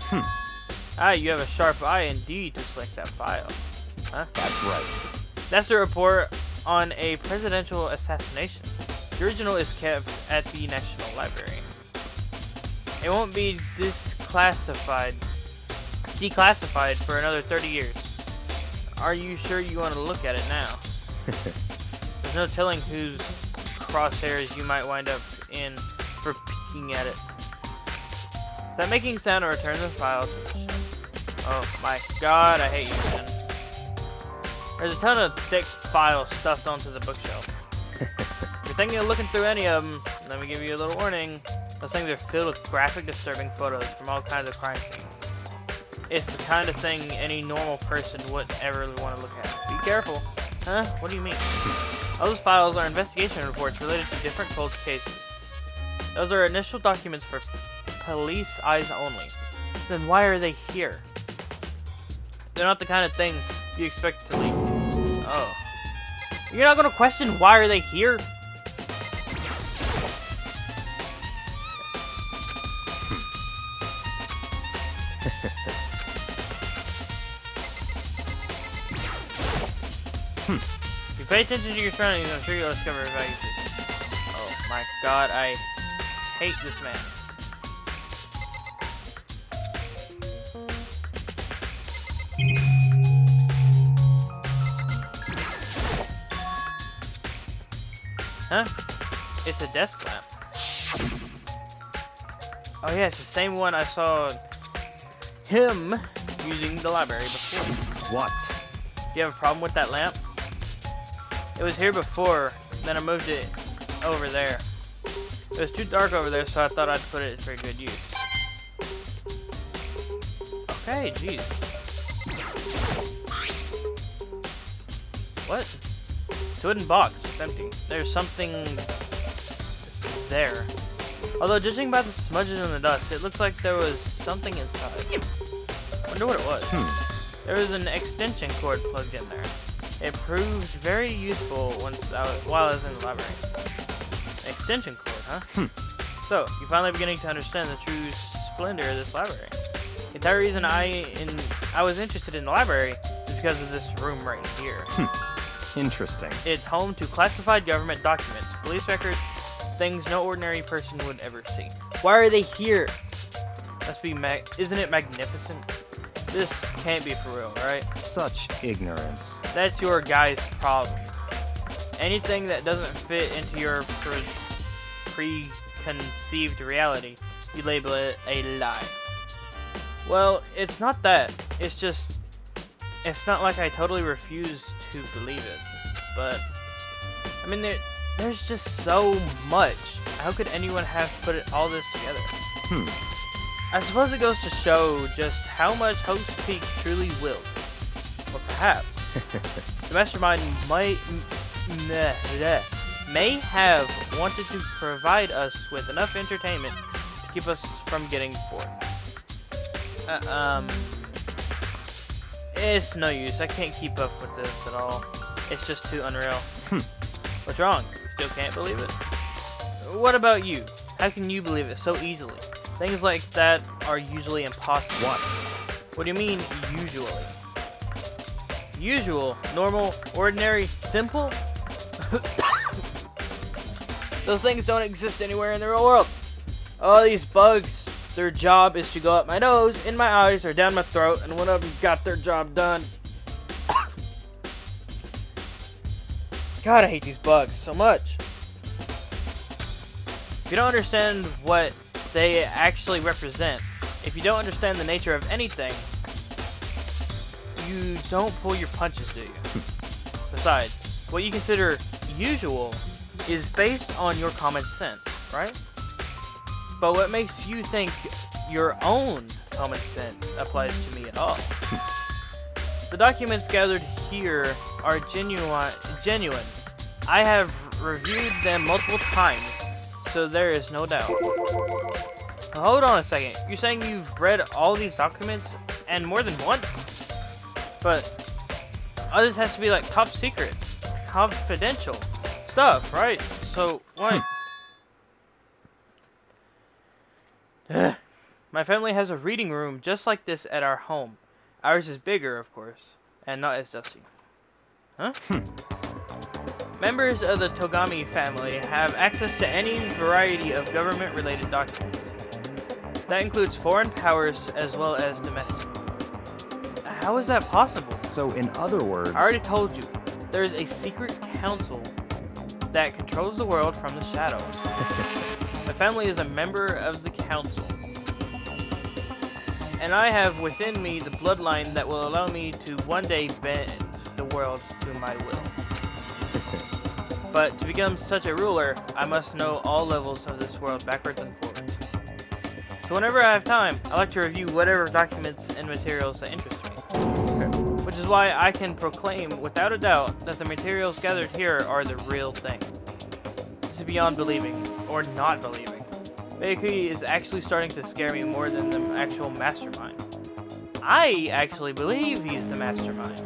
[SPEAKER 1] Ah, you have a sharp eye indeed to select that file. Huh?
[SPEAKER 2] That's right.
[SPEAKER 1] That's the report on a presidential assassination. The original is kept at the National Library. It won't be declassified for another 30 years. Are you sure you want to look at it now? There's no telling whose crosshairs you might wind up in for peeking at it. Is that making sound or return the file to the shelf? Oh my god, I hate you, man. There's a ton of thick files stuffed onto the bookshelf. If you're thinking of looking through any of them, let me give you a little warning. Those things are filled with graphic, disturbing photos from all kinds of crime scenes. It's the kind of thing any normal person wouldn't ever want to look at. Be careful. Huh? What do you mean? All those files are investigation reports related to different cold cases. Those are initial documents for police eyes only. Then why are they here? They're not the kind of thing you expect to leak. Oh. You're not gonna question why are they here? If you pay attention to your surroundings, I'm sure you'll discover value. Oh my god, I hate this man. Huh? It's a desk lamp. Oh yeah, it's the same one I saw him using the library before.
[SPEAKER 2] What?
[SPEAKER 1] Do you have a problem with that lamp? It was here before, then I moved it over there. It was too dark over there, so I thought I'd put it for good use. Okay, jeez. What? It's a wooden box. It's empty. There's something there. Although, judging by the smudges and the dust, it looks like there was something inside. Wonder what it was. There was an extension cord plugged in there. It proved very useful while I was in the library. An extension cord, huh? So, you're finally beginning to understand the true splendor of this library. The entire reason I was interested in the library is because of this room right here.
[SPEAKER 2] Interesting.
[SPEAKER 1] It's home to classified government documents, police records, things no ordinary person would ever see. Why are they here? Isn't it magnificent? This can't be for real, right?
[SPEAKER 2] Such ignorance.
[SPEAKER 1] That's your guy's problem. Anything that doesn't fit into your preconceived reality, you label it a lie. Well, it's not that. It's not like I totally refuse to believe it. But, I mean, there's just so much. How could anyone have put all this together? I suppose it goes to show just how much Host Peak truly wills. Or perhaps, the mastermind may have wanted to provide us with enough entertainment to keep us from getting bored. It's no use. I can't keep up with this at all. It's just too unreal. What's wrong? Still can't believe it? What about you? How can you believe it so easily? Things like that are usually impossible. What do you mean, usually? Usual, normal, ordinary, simple? Those things don't exist anywhere in the real world. All these bugs, their job is to go up my nose, in my eyes, or down my throat, and one of them got their job done. God, I hate these bugs so much. If you don't understand what they actually represent, if you don't understand the nature of anything, you don't pull your punches, do you? Besides, what you consider usual is based on your common sense, right? But what makes you think your own common sense applies to me at all? The documents gathered here are genuine. I have reviewed them multiple times, so there is no doubt. Now, hold on a second. You're saying you've read all these documents and more than once? But all this has to be like top secret, confidential stuff, right? So what? My family has a reading room just like this at our home. Ours is bigger, of course, and not as dusty. Huh? Members of the Togami family have access to any variety of government-related documents. That includes foreign powers as well as domestic. How is that possible?
[SPEAKER 2] So, in other words...
[SPEAKER 1] I already told you. There is a secret council that controls the world from the shadows. My family is a member of the council. And I have within me the bloodline that will allow me to one day bend the world to my will. But to become such a ruler, I must know all levels of this world backwards and forwards. So whenever I have time, I like to review whatever documents and materials that interest me. Which is why I can proclaim without a doubt that the materials gathered here are the real thing. This is beyond believing, or not believing. Bayakui is actually starting to scare me more than the actual mastermind. I actually believe he's the mastermind.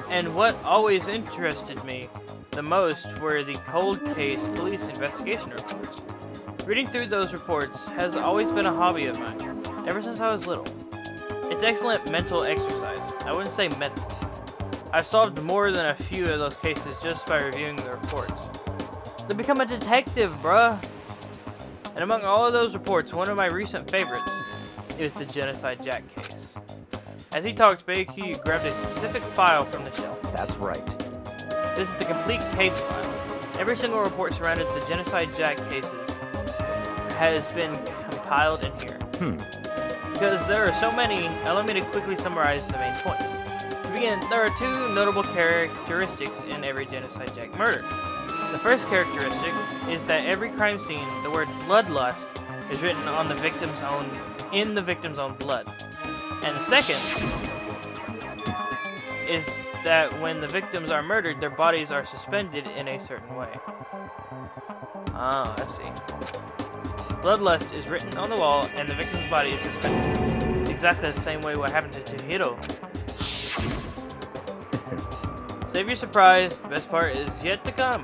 [SPEAKER 1] And what always interested me the most were the cold case police investigation reports. Reading through those reports has always been a hobby of mine, ever since I was little. It's excellent mental exercise. I wouldn't say mental. I've solved more than a few of those cases just by reviewing the reports. To become a detective, bruh! And among all of those reports, one of my recent favorites is the Genocide Jack case. As he talked, Bayakui grabbed a specific file from the shelf.
[SPEAKER 2] That's right.
[SPEAKER 1] This is the complete case file. Every single report surrounding the Genocide Jack cases has been compiled in here. Because there are so many, allow me to quickly summarize the main points. To begin, there are two notable characteristics in every Genocide Jack murder. The first characteristic is that every crime scene, the word bloodlust is written on the victim's own blood. And the second is that when the victims are murdered, their bodies are suspended in a certain way. Ah, I see. Bloodlust is written on the wall, and the victim's body is suspended. exactly the same way what happened to Chihiro. Save your surprise, the best part is yet to come.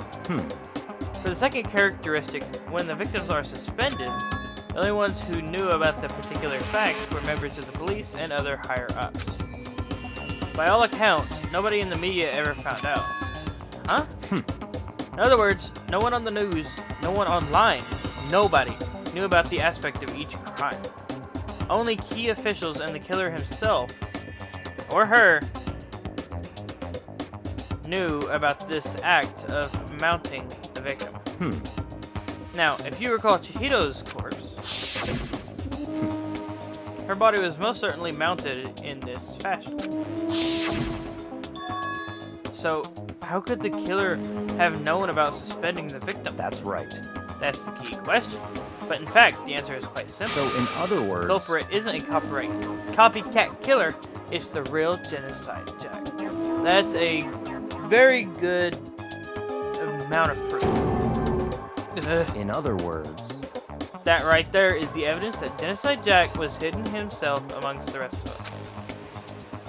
[SPEAKER 1] For the second characteristic, when the victims are suspended, the only ones who knew about the particular fact were members of the police and other higher-ups. By all accounts, nobody in the media ever found out. Huh? In other words, no one on the news, no one online, nobody knew about the aspect of each crime. Only key officials and the killer himself, or her, knew about this act of mounting the victim. Now, if you recall Chihiro's corpse, her body was most certainly mounted in this fashion. So, how could the killer have known about suspending the victim?
[SPEAKER 2] That's right.
[SPEAKER 1] That's the key question. But in fact, the answer is quite simple.
[SPEAKER 2] So, in other words,
[SPEAKER 1] The culprit isn't a copycat killer, it's the real Genocide Jack. That's a very good amount of proof.
[SPEAKER 2] in other words,
[SPEAKER 1] That right there is the evidence that Genocide Jack was hidden himself amongst the rest of us.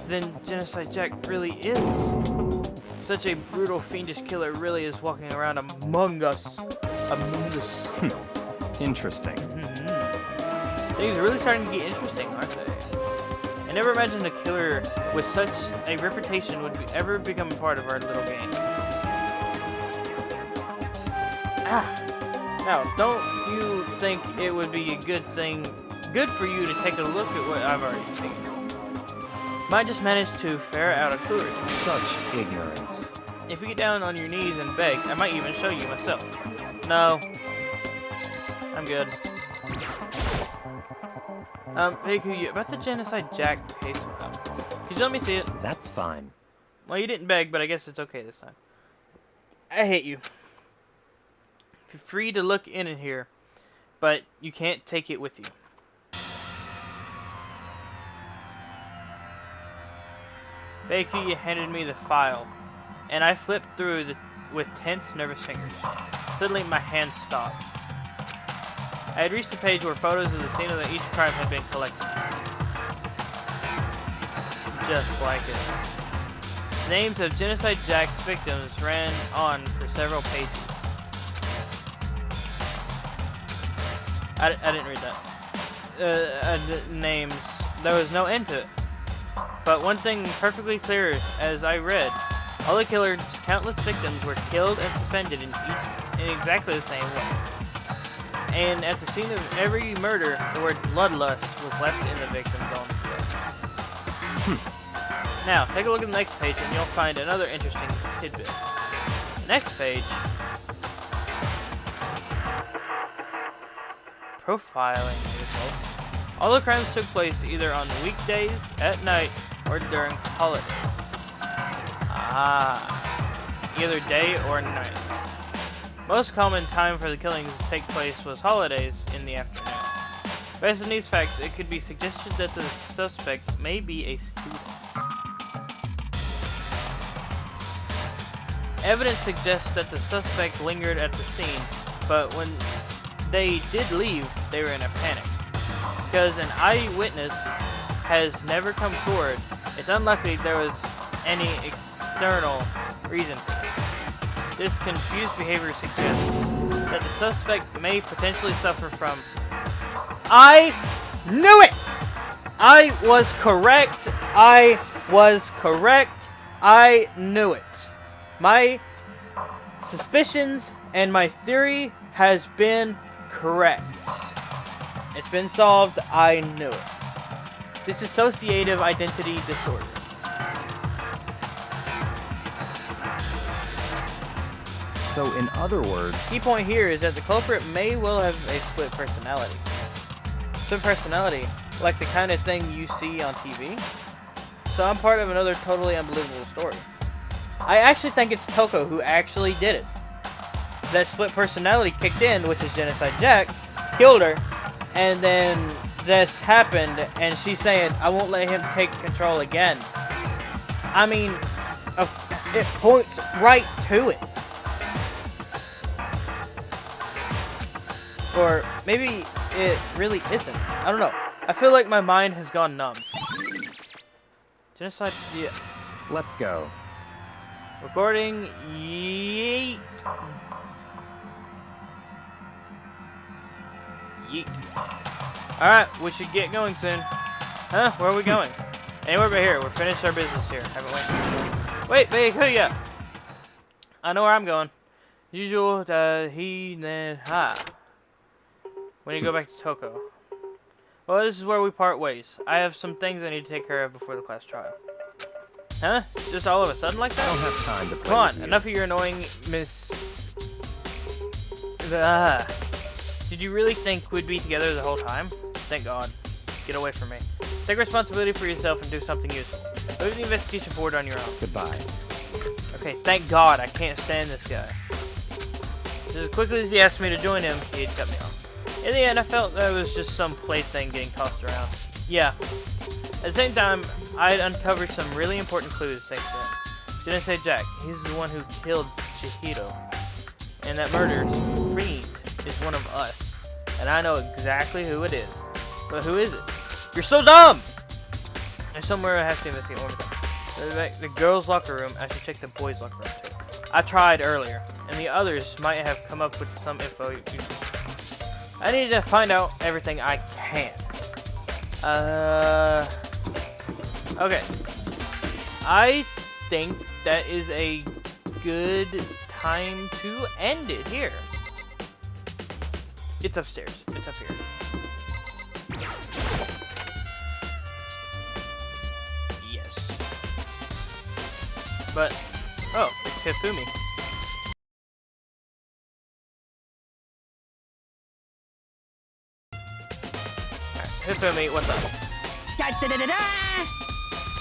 [SPEAKER 1] Then Genocide Jack really is. Such a brutal, fiendish killer really is walking around among us.
[SPEAKER 2] interesting.
[SPEAKER 1] Things are really starting to get interesting, aren't they? I never imagined a killer with such a reputation would ever become a part of our little game. Now, don't you think it would be a good for you to take a look at what I've already seen? Might just manage to ferret out a clue or two.
[SPEAKER 2] Such ignorance.
[SPEAKER 1] If you get down on your knees and beg, I might even show you myself. No. I'm good. Hey Kuya, about the Genocide Jack case file. Could you let me see it?
[SPEAKER 2] That's fine.
[SPEAKER 1] Well, you didn't beg, but I guess it's okay this time. I hate you. You're free to look in here, but you can't take it with you. Beikuya handed me the file, and I flipped through with tense, nervous fingers. Suddenly, my hand stopped. I had reached the page where photos of the scene of each crime had been collected. Just like it. Names of Genocide Jack's victims ran on for several pages. I didn't read that. Names. There was no end to it. But one thing perfectly clear as I read, all the killer's countless victims were killed and suspended in exactly the same way. And at the scene of every murder, the word bloodlust was left in the victim's own blood. Now, take a look at the next page and you'll find another interesting tidbit. The next page, profiling results. All the crimes took place either on weekdays, at night, or during holidays. Either day or night. Most common time for the killings to take place was holidays in the afternoon. Based on these facts, it could be suggested that the suspect may be a student. Evidence suggests that the suspect lingered at the scene, but when they did leave, they were in a panic. Because an eyewitness has never come forward, it's unlikely there was any external reason for this. This confused behavior suggests that the suspect may potentially suffer from... I knew it! I was correct. I was correct. I knew it. My suspicions and my theory has been correct. It's been solved. I knew it. Dissociative identity disorder.
[SPEAKER 2] So, in other words,
[SPEAKER 1] Key point here is that the culprit may well have a split personality. Split personality, like the kind of thing you see on TV. So I'm part of another totally unbelievable story. I actually think it's Toko who actually did it. That split personality kicked in, which is Genocide Jack, killed her, and then this happened, and she's saying, I won't let him take control again. I mean, it points right to it. Or maybe it really isn't. I don't know. I feel like my mind has gone numb. Genocide, yeah.
[SPEAKER 2] Let's go.
[SPEAKER 1] Recording, yeet. Yeet. Alright, we should get going soon. Huh? Where are we going? Anywhere but here. We're finished our business here, haven't we? Wait, Bakuya! I know where I'm going. Usual, we need to go back to Toko. Well, this is where we part ways. I have some things I need to take care of before the class trial. Huh? Just all of a sudden like
[SPEAKER 2] I don't
[SPEAKER 1] that?
[SPEAKER 2] have time to play
[SPEAKER 1] Come on,
[SPEAKER 2] with you.
[SPEAKER 1] enough of your annoying Miss... Did you really think we'd be together the whole time? Thank God. Get away from me. Take responsibility for yourself and do something useful. Go to the investigation board on your own.
[SPEAKER 2] Goodbye.
[SPEAKER 1] Okay, thank God I can't stand this guy. Just as quickly as he asked me to join him, he'd cut me off. In the end, I felt that it was just some plaything getting tossed around. Yeah. At the same time, I'd uncovered some really important clues thanks to him. Didn't say Jack. He's the one who killed Chihiro. And that murderous fiend is one of us. And I know exactly who it is. But who is it? You're so dumb! There's somewhere I have to investigate one more time. The girls' locker room. I should check the boys' locker room too. I tried earlier, and the others might have come up with some info. I need to find out everything I can. Okay. I think that is a good time to end it here. It's upstairs. It's up here. Yes. But, oh, it's Hifumi. Hifumi, what's up?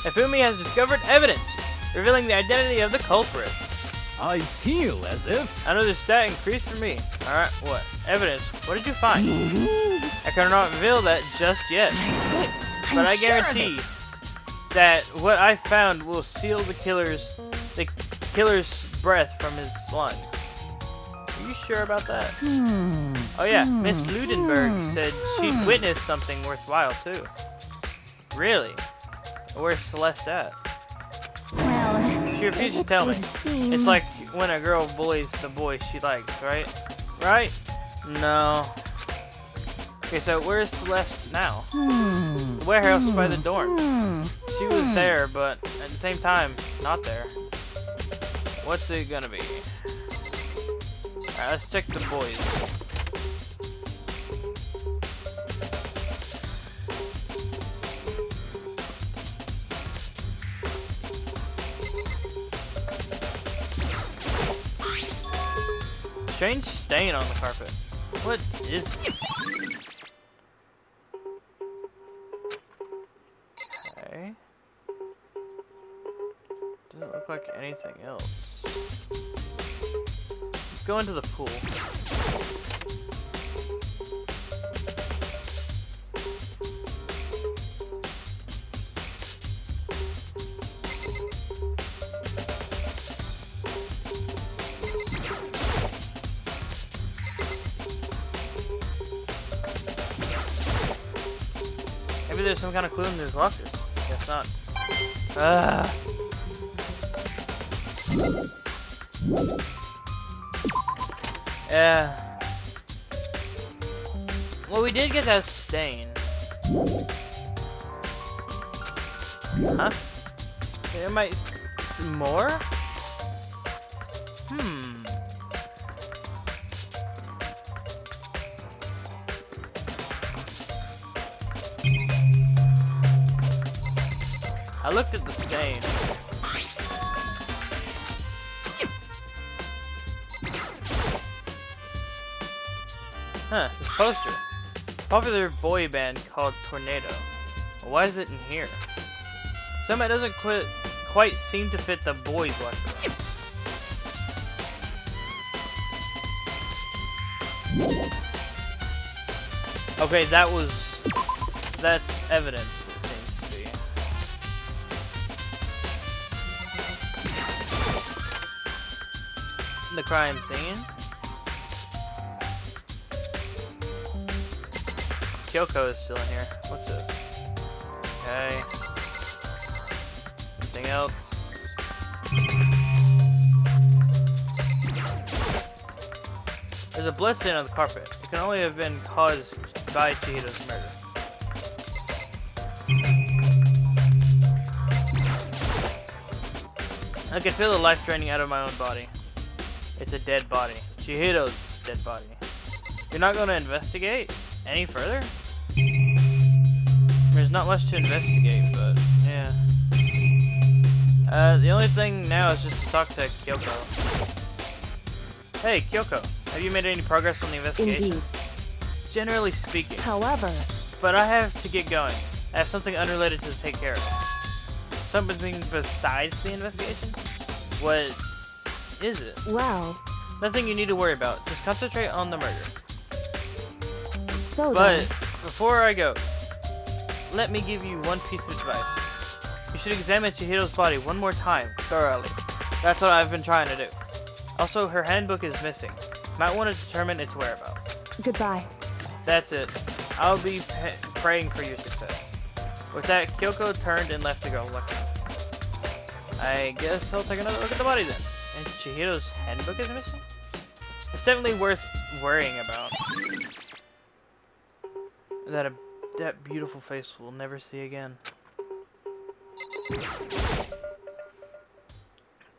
[SPEAKER 1] Hifumi has discovered evidence revealing the identity of the culprit.
[SPEAKER 2] I feel as if...
[SPEAKER 1] Another stat increased for me. Alright, what? Evidence. What did you find? I cannot reveal that just yet. But I guarantee that what I found will seal the killer's breath from his lungs. Are you sure about that? Oh yeah, Miss Ludenberg said she'd witnessed something worthwhile too. Really? Where's Celeste at?
[SPEAKER 4] Well,
[SPEAKER 1] She refused to tell me. It's like when a girl bullies the boy she likes, right? Right? No. Okay, so where's Celeste now? The warehouse by the dorm. She was there, but at the same time, not there. What's it gonna be? Alright, let's check the boys. Strange stain on the carpet. What is this? Okay. Doesn't look like anything else. Let's go into the pool. Maybe there's some kind of clue in these lockers. Guess not. Yeah. Well, we did get that stain. Huh? There might some more? I looked at the stain. Huh, this poster. Popular boy band called Tornado. Well, why is it in here? Somehow it doesn't quite seem to fit the boys' locker room. Okay, that's evidence, it seems to be. The crime scene. Kyoko is still in here. What's this? Okay. Anything else? There's a bloodstain on the carpet. It can only have been caused by Chihiro's murder. I can feel the life draining out of my own body. It's a dead body. Chihiro's dead body. You're not going to investigate any further? There's not much to investigate, but yeah. The only thing now is just to talk to Kyoko. Hey, Kyoko, have you made any progress on the investigation?
[SPEAKER 4] Indeed.
[SPEAKER 1] Generally speaking.
[SPEAKER 4] However,
[SPEAKER 1] But I have to get going. I have something unrelated to take care of. Something besides the investigation? What is it?
[SPEAKER 4] well,
[SPEAKER 1] Nothing you need to worry about. Just concentrate on the murder.
[SPEAKER 4] so
[SPEAKER 1] But
[SPEAKER 4] then,
[SPEAKER 1] before I go, let me give you one piece of advice. You should examine Chihiro's body one more time, thoroughly. That's what I've been trying to do. Also, her handbook is missing. Might want to determine its whereabouts.
[SPEAKER 4] goodbye.
[SPEAKER 1] That's it. I'll be praying for your success. With that, Kyoko turned and left the girl looking. I guess I'll take another look at the body then. And Chihiro's handbook is missing? It's definitely worth worrying about. That beautiful face we'll never see again.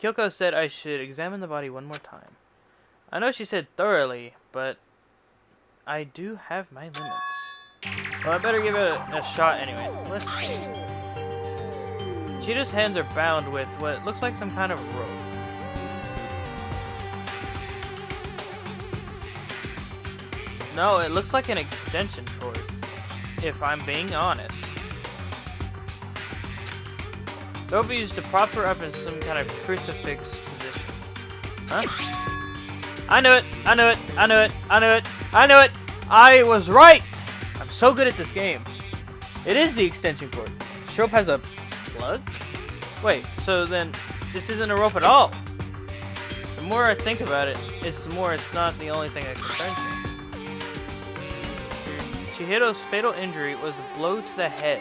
[SPEAKER 1] Kyoko said I should examine the body one more time. I know she said thoroughly, but I do have my limits. Well, I better give it a shot anyway. Let's see. Cheetah's hands are bound with what looks like some kind of rope. No, it looks like an extension cord, if I'm being honest. The rope used to prop her up in some kind of crucifix position. Huh? I knew it! I knew it! I knew it! I knew it! I knew it! I was right! I'm so good at this game. It is the extension cord. This rope has a plug? Wait, so then this isn't a rope at all. The more I think about it, it's not the only thing that concerns me. Chihiro's fatal injury was a blow to the head,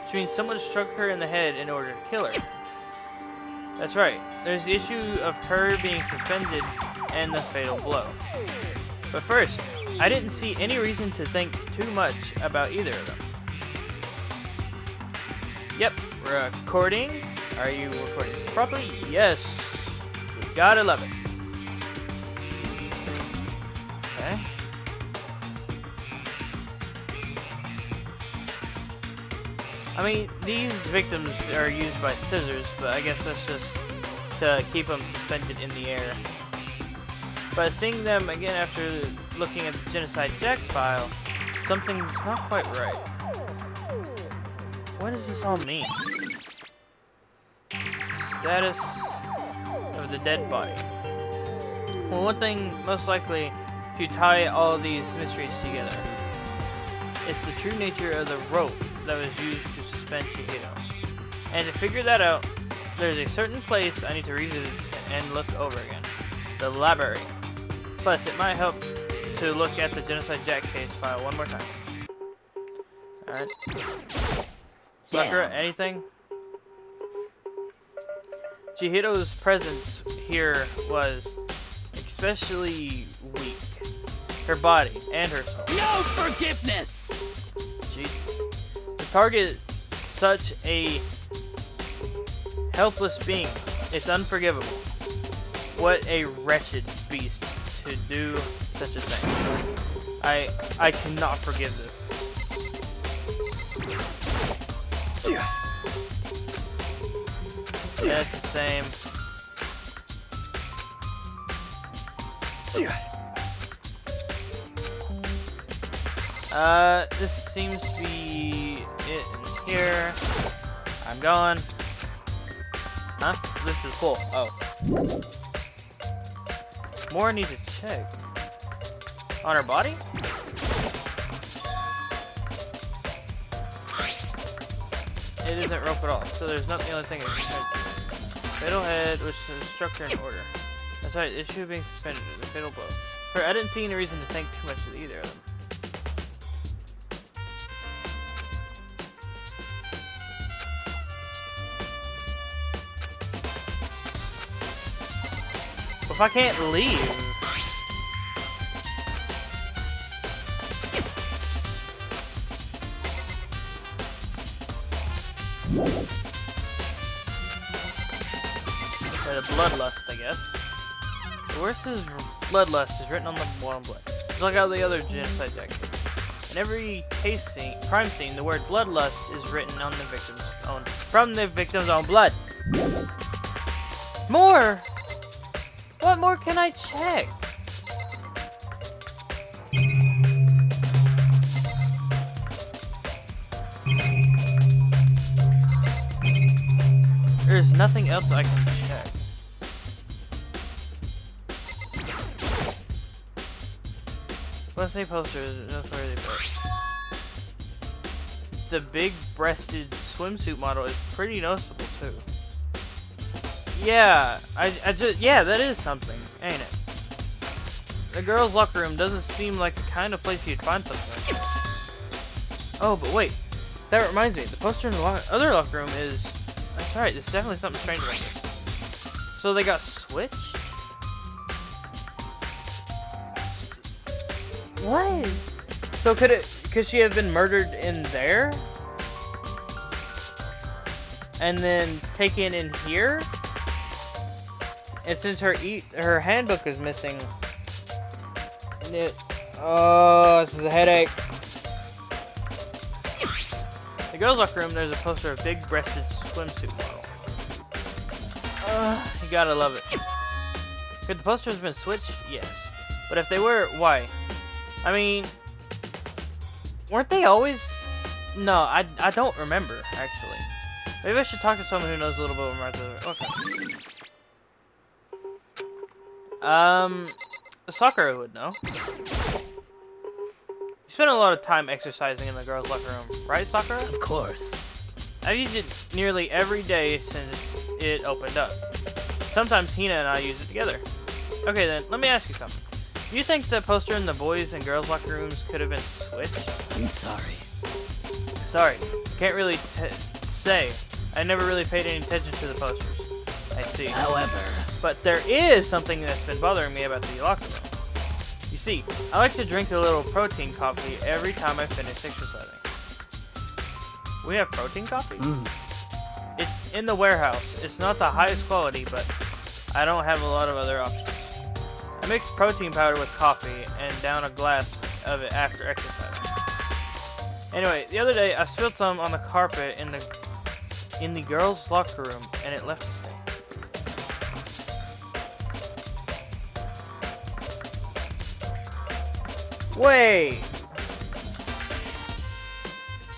[SPEAKER 1] which means someone struck her in the head in order to kill her. That's right, there's the issue of her being suspended and the fatal blow. But first, I didn't see any reason to think too much about either of them. Yep, recording. Are you recording properly? Yes. You gotta love it. Okay. I mean, these victims are used by scissors, but I guess that's just to keep them suspended in the air. But seeing them again after looking at the Genocide Jack file, something's not quite right. What does this all mean? Status of the dead body. Well, one thing most likely to tie all these mysteries together is the true nature of the rope that was used to suspend Chihiro. And to figure that out, there's a certain place I need to revisit and look over again. The library. Plus, it might help to look at the Genocide Jack case file one more time. Alright. Sakura, anything? Chihiro's presence here was especially weak. Her body and her soul.
[SPEAKER 5] No forgiveness!
[SPEAKER 1] Jeez. To target such a helpless being, it's unforgivable. What a wretched beast to do such a thing. I cannot forgive this. Yeah, it's the same. This seems to be it in here. I'm going. Huh? This is full. Oh. More I need to check. On her body? It isn't rope at all, so there's not the only thing it concerns me. Fatal head, which is structure and order. That's right, issue being suspended, the fatal blow. I didn't see any reason to think too much of either of them. If I can't leave... The bloodlust, I guess. The worst is bloodlust is written on the bottom blood. Just like how the other genocide jacket. In every crime scene, the word bloodlust is written on the from the victim's own blood. More? What more can I check? There's nothing else I can check. Let's say posters. That's where they put. The big-breasted swimsuit model is pretty noticeable too. Yeah, yeah, that is something, ain't it? The girls' locker room doesn't seem like the kind of place you'd find something like that. Oh, but wait, that reminds me. The poster in the other locker room is. That's right. There's definitely something strange about this. So they got switched. What? So could she have been murdered in there? And then taken in here? And since her handbook is missing... Oh, this is a headache. The girls' locker room, there's a poster of big-breasted swimsuit model. You gotta love it. Could the posters have been switched? Yes. But if they were, why? I mean, weren't they always... No, I don't remember, actually. Maybe I should talk to someone who knows a little bit more about it. Okay. Sakura would know. You spend a lot of time exercising in the girls' locker room, right, Sakura?
[SPEAKER 5] Of course.
[SPEAKER 1] I've used it nearly every day since it opened up. Sometimes Hina and I use it together. Okay then, let me ask you something. Do you think the poster in the boys' and girls' locker rooms could have been switched?
[SPEAKER 5] I'm sorry.
[SPEAKER 1] Sorry, can't really say. I never really paid any attention to the posters. I see.
[SPEAKER 5] However...
[SPEAKER 1] But there is something that's been bothering me about the locker room. You see, I like to drink a little protein coffee every time I finish exercising. We have protein coffee? It's in the warehouse. It's not the highest quality, but I don't have a lot of other options. I mix protein powder with coffee and down a glass of it after exercising. Anyway, the other day I spilled some on the carpet in the girls' locker room and it left a stain.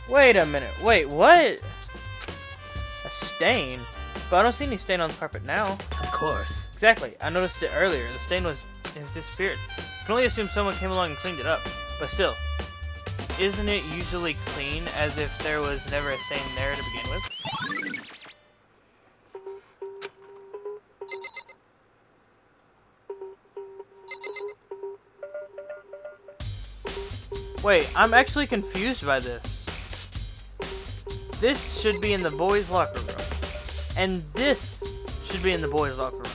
[SPEAKER 1] Wait a minute. Wait, what? A stain? But I don't see any stain on the carpet now.
[SPEAKER 5] Of course.
[SPEAKER 1] Exactly. I noticed it earlier. The stain has disappeared. I can only assume someone came along and cleaned it up. But still, isn't it usually clean as if there was never a stain there to begin with? Wait, I'm actually confused by this. This should be in the boys' locker room. And this should be in the boys' locker room.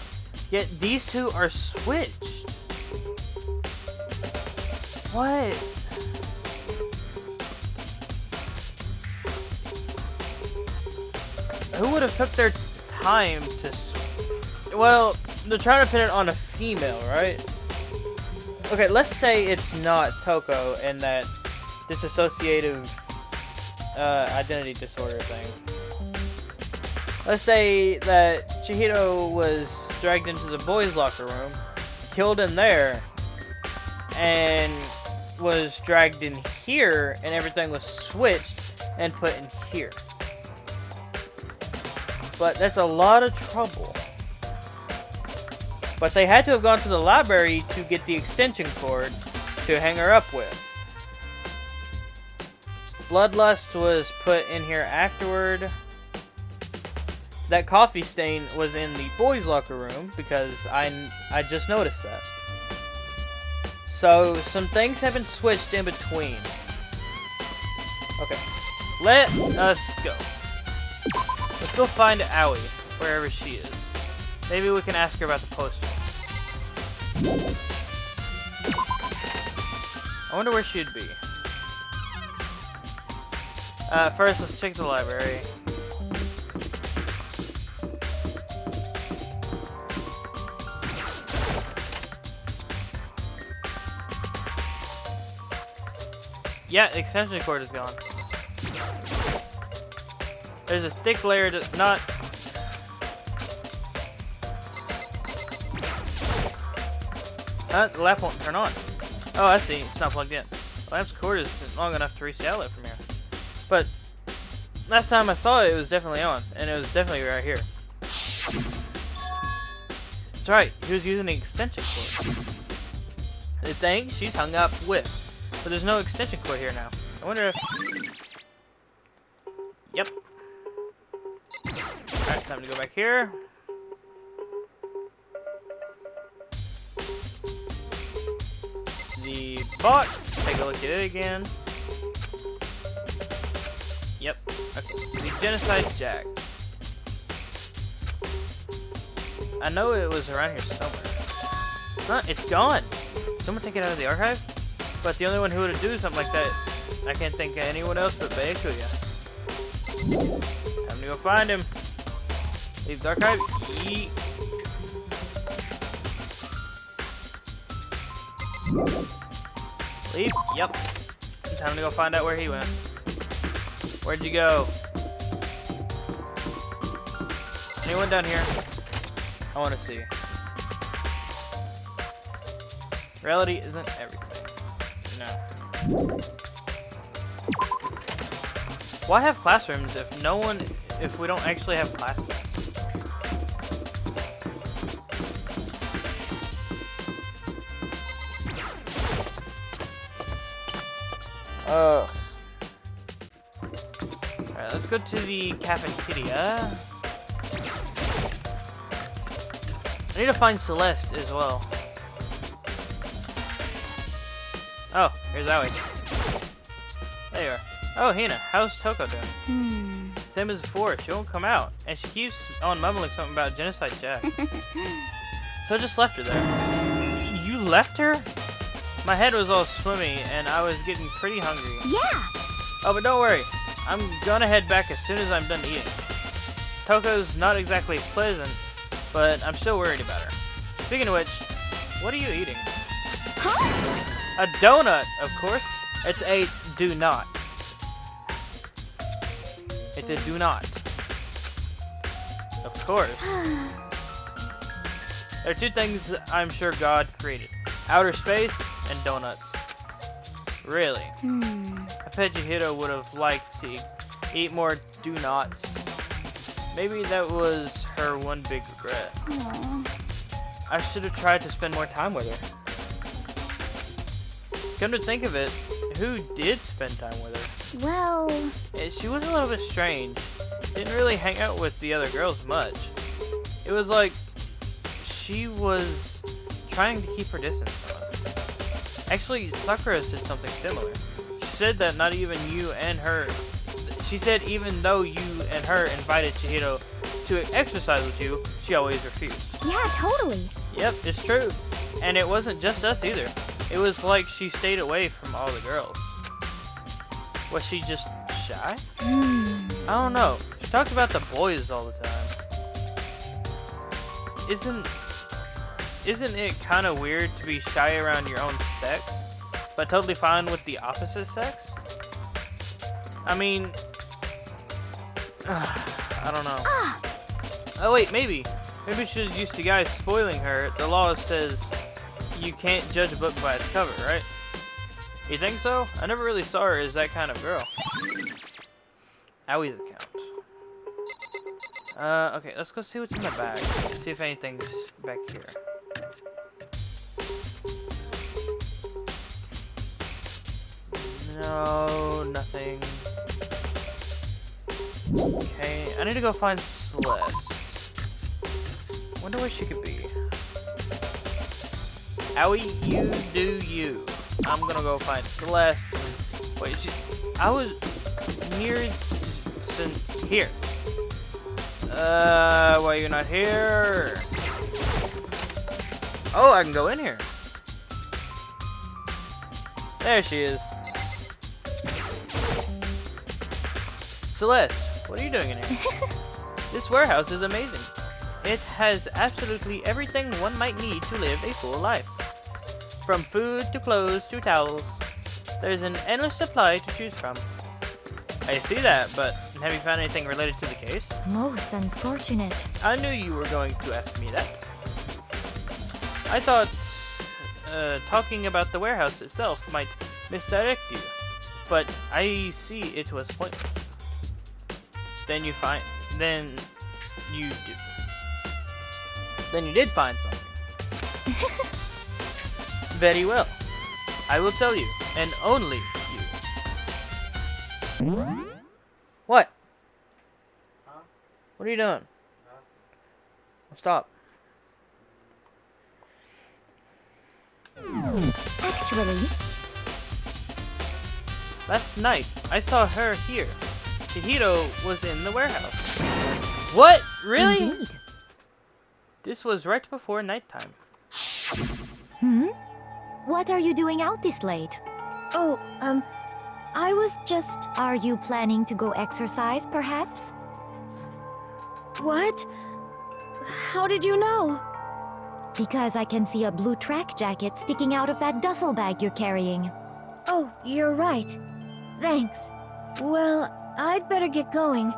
[SPEAKER 1] Yet these two are switched. What? Who would have took their time to... Well, they're trying to pin it on a female, right? Okay, let's say it's not Toko and that dissociative identity disorder thing. Let's say that Chihiro was dragged into the boys' locker room, killed in there, and was dragged in here, and everything was switched and put in here. But that's a lot of trouble. But they had to have gone to the library to get the extension cord to hang her up with. Bloodlust was put in here afterward. That coffee stain was in the boys' locker room because I just noticed that. So some things have been switched in between. Okay, let us go. Let's go find Aoi, wherever she is. Maybe we can ask her about the poster. I wonder where she'd be. First, let's check the library. Yeah, extension cord is gone. There's a thick layer that's not... the lamp won't turn on. Oh, I see. It's not plugged in. The lamp's cord isn't long enough to reach the outlet from here. But last time I saw it, it was definitely on, and it was definitely right here. That's right. He was using the extension cord. The thing she's hung up with, but there's no extension cord here now. I wonder if. Yep. Alright, time to go back here. The box. Take a look at it again. Yep. Okay. The genocide jack. I know it was around here somewhere. Huh? It's gone. Someone take it out of the archive? But the only one who would do something like that, I can't think of anyone else but Baekuya. Time to go find him. Leave the archive. Yeet. Leave? Yep. Time to go find out where he went. Where'd you go? Anyone down here? I want to see. Reality isn't everything. No. Why have classrooms if we don't actually have classes? Ugh. Alright, let's go to the cafeteria. I need to find Celeste as well. Oh, here's Aoi. There you are. Oh, Hina, how's Toko doing? Same as before, she won't come out. And she keeps on mumbling something about Genocide Jack. So I just left her there. You left her? My head was all swimmy and I was getting pretty hungry.
[SPEAKER 4] Yeah.
[SPEAKER 1] Oh, but don't worry. I'm gonna head back as soon as I'm done eating. Toko's not exactly pleasant, but I'm still worried about her. Speaking of which, what are you eating?
[SPEAKER 4] Huh?
[SPEAKER 1] A donut, of course. It's a do not. It's a do not. Of course. There are two things I'm sure God created. Outer space and donuts. Really? I bet Chihiro would have liked to eat more do nots. Maybe that was her one big regret.
[SPEAKER 4] Aww.
[SPEAKER 1] I should have tried to spend more time with her. Come to think of it, who did spend time with her?
[SPEAKER 4] Well...
[SPEAKER 1] She was a little bit strange. Didn't really hang out with the other girls much. It was like she was trying to keep her distance from us. Actually, Sakura said something similar. She said that not even you and her... She said even though you and her invited Chihiro to exercise with you, she always refused.
[SPEAKER 4] Yeah, totally.
[SPEAKER 1] Yep, it's true. And it wasn't just us either. It was like she stayed away from all the girls. Was she just shy? I don't know. She talked about the boys all the time. Isn't it kind of weird to be shy around your own sex, but totally fine with the opposite sex? I mean, I don't know. Oh wait, maybe she's used to guys spoiling her. The law says you can't judge a book by its cover, right? You think so? I never really saw her as that kind of girl. Aoi's account. Okay, let's go see what's in the bag. See if anything's back here. No, nothing. Okay, I need to go find Celeste. Wonder where she could be. Aoi, you do you. I'm gonna go find Celeste. Wait, I was near here. Why you're not here? Oh, I can go in here. There she is. Celeste, what are you doing in here? This warehouse is amazing. It has absolutely everything one might need to live a full life. From food to clothes to towels. There's an endless supply to choose from. I see that, but have you found anything related to the case?
[SPEAKER 7] Most unfortunate.
[SPEAKER 1] I knew you were going to ask me that. I thought talking about the warehouse itself might misdirect you, but I see it was pointless. Then you did find something. Very well. I will tell you, and only you. What? What are you doing? Stop.
[SPEAKER 7] Actually,
[SPEAKER 1] Last night, I saw her here. Chihiro was in the warehouse. What? Really?
[SPEAKER 7] indeed.
[SPEAKER 1] This was right before nighttime.
[SPEAKER 7] What are you doing out this late?
[SPEAKER 4] Oh, I was just...
[SPEAKER 7] Are you planning to go exercise, perhaps?
[SPEAKER 4] What? How did you know?
[SPEAKER 7] Because I can see a blue track jacket sticking out of that duffel bag you're carrying.
[SPEAKER 4] Oh, you're right. Thanks. Well, I'd better get going.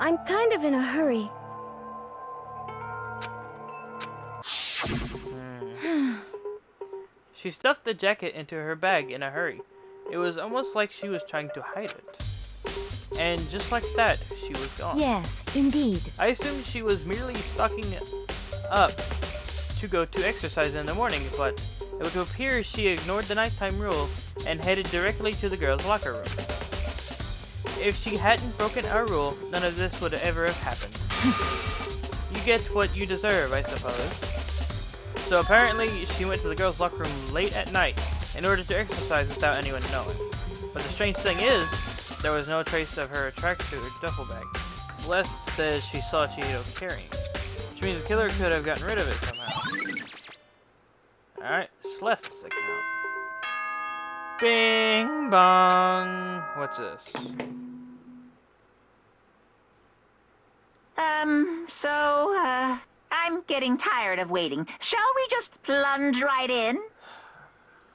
[SPEAKER 4] I'm kind of in a hurry.
[SPEAKER 1] She stuffed the jacket into her bag in a hurry. It was almost like she was trying to hide it. And just like that, she was gone.
[SPEAKER 7] Yes, indeed.
[SPEAKER 1] I assumed she was merely stocking up to go to exercise in the morning, but it would appear she ignored the nighttime rule and headed directly to the girls' locker room. If she hadn't broken our rule, none of this would ever have happened. You get what you deserve, I suppose. So apparently, she went to the girls' locker room late at night in order to exercise without anyone knowing. But the strange thing is, there was no trace of her tracksuit or duffel bag. Celeste says she saw Chihiro carrying it, which means the killer could have gotten rid of it somehow. Alright, Celeste's account. Bing bong. What's this?
[SPEAKER 3] I'm getting tired of waiting. Shall we just plunge right in?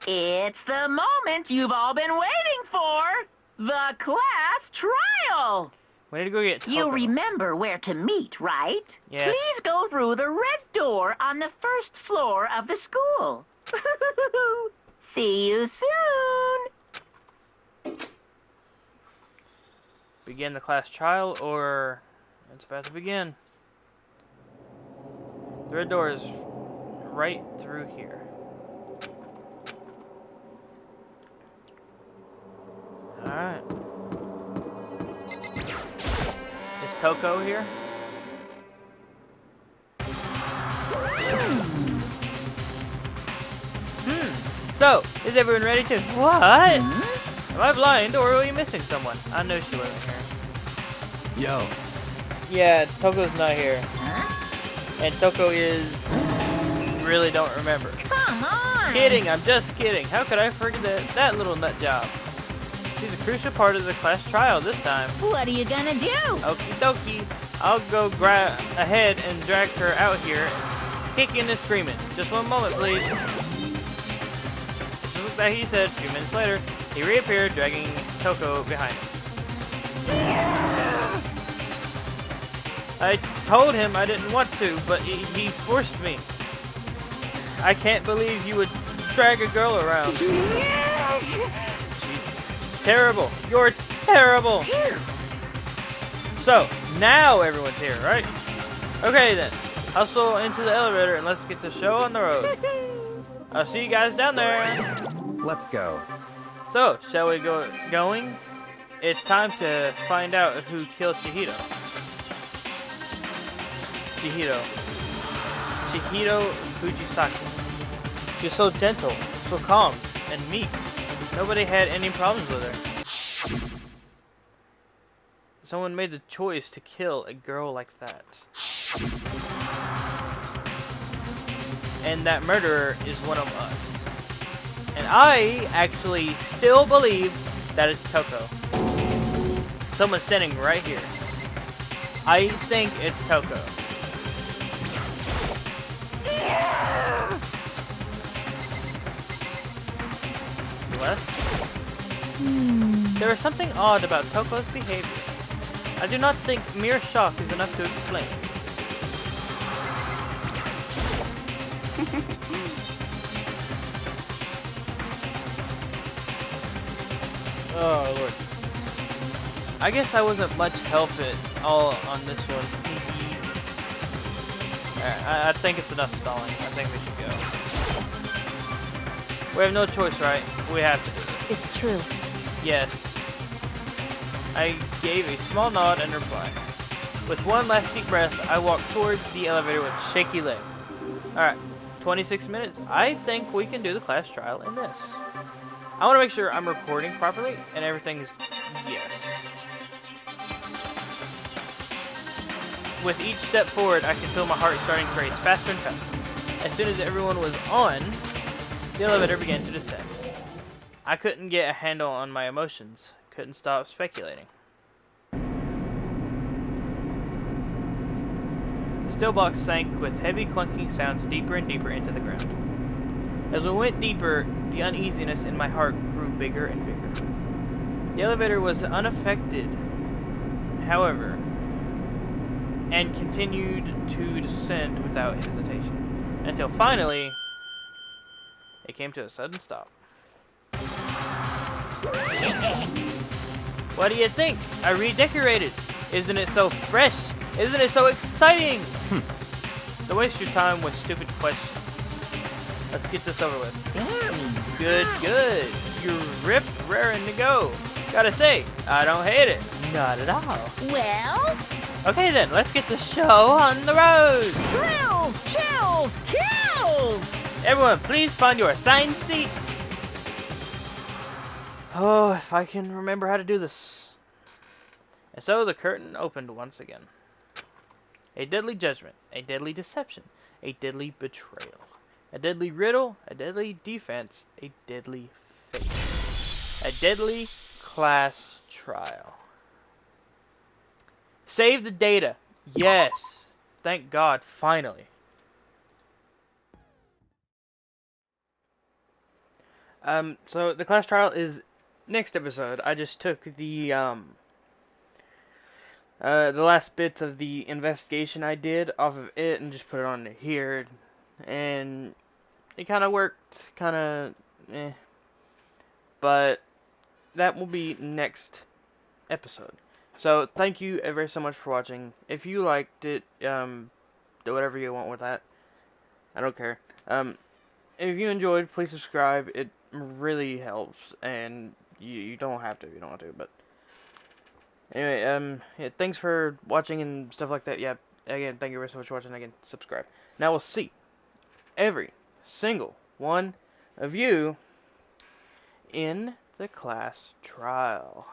[SPEAKER 3] It's the moment you've all been waiting for! The class trial!
[SPEAKER 1] We need to go get Toko.
[SPEAKER 3] You remember where to meet, right?
[SPEAKER 1] Yes.
[SPEAKER 3] Please go through the red door on the first floor of the school. See you soon!
[SPEAKER 1] Begin the class trial, or it's about to begin. The red door is right through here. Alright. Is Toko here? So, is everyone ready to... What? Am I blind, or are we missing someone? I know she wasn't here.
[SPEAKER 2] Yo,
[SPEAKER 1] Yeah, Toko's not here. And Toko is... really don't remember.
[SPEAKER 5] Come on!
[SPEAKER 1] Kidding, I'm just kidding. How could I forget that little nut job? She's a crucial part of the class trial this time.
[SPEAKER 5] What are you gonna do?
[SPEAKER 1] Okie dokie. I'll go grab ahead and drag her out here, kicking and screaming. Just one moment, please. Just like that he said. A few minutes later, he reappeared, dragging Toko behind him. I told him I didn't want to, but he forced me. I can't believe you would drag a girl around. She's terrible. You're terrible. So, now everyone's here, right? Okay then. Hustle into the elevator and let's get the show on the road. I'll see you guys down there.
[SPEAKER 2] let's go.
[SPEAKER 1] So, shall we go going? It's time to find out who killed Chihiro. Chihiro Fujisaki. She was so gentle, so calm, and meek. Nobody had any problems with her. Someone made the choice to kill a girl like that. and that murderer is one of us. And I actually still believe that it's Toko. Someone's standing right here. I think it's Toko. Celeste? There is something odd about Toko's behavior. I do not think mere shock is enough to explain. Oh lord. I guess I wasn't much help at all on this one. Alright, I think it's enough stalling. I think we should go. We have no choice, right? We have to do this.
[SPEAKER 7] It's true.
[SPEAKER 1] Yes. I gave a small nod and reply. With one last deep breath, I walked towards the elevator with shaky legs. Alright, 26 minutes. I think we can do the class trial in this. I want to make sure I'm recording properly and everything is yes. With each step forward, I can feel my heart starting to race faster and faster. As soon as everyone was on, the elevator began to descend. I couldn't get a handle on my emotions. Couldn't stop speculating. The steel box sank with heavy clunking sounds deeper and deeper into the ground. As we went deeper, the uneasiness in my heart grew bigger and bigger. The elevator was unaffected, however, and continued to descend without hesitation, until finally, it came to a sudden stop. What do you think? I redecorated. Isn't it so fresh? Isn't it so exciting? Don't waste your time with stupid questions. Let's get this over with. Good, good. You're ripped, raring to go. Gotta say, I don't hate it. Not at all.
[SPEAKER 5] Well,
[SPEAKER 1] Okay then, let's get the show on the road.
[SPEAKER 5] thrills, chills, kills!
[SPEAKER 1] Everyone, please find your assigned seats. Oh, if I can remember how to do this. And so the curtain opened once again. A deadly judgment, a deadly deception, a deadly betrayal, a deadly riddle, a deadly defense, a deadly fate, a deadly class trial. Save the data. Yes. Thank God, finally. So the class trial is next episode. I just took the last bits of the investigation I did off of it and just put it on here, and it kind of worked, kind of, but that will be next episode. So thank you ever so much for watching. If you liked it, do whatever you want with that. I don't care. If you enjoyed, please subscribe. It really helps, and you don't have to. You don't have to, but anyway, yeah, thanks for watching and stuff like that. Yeah, again, thank you very so much for watching. Again, subscribe. Now we'll see every single one of you in the class trial.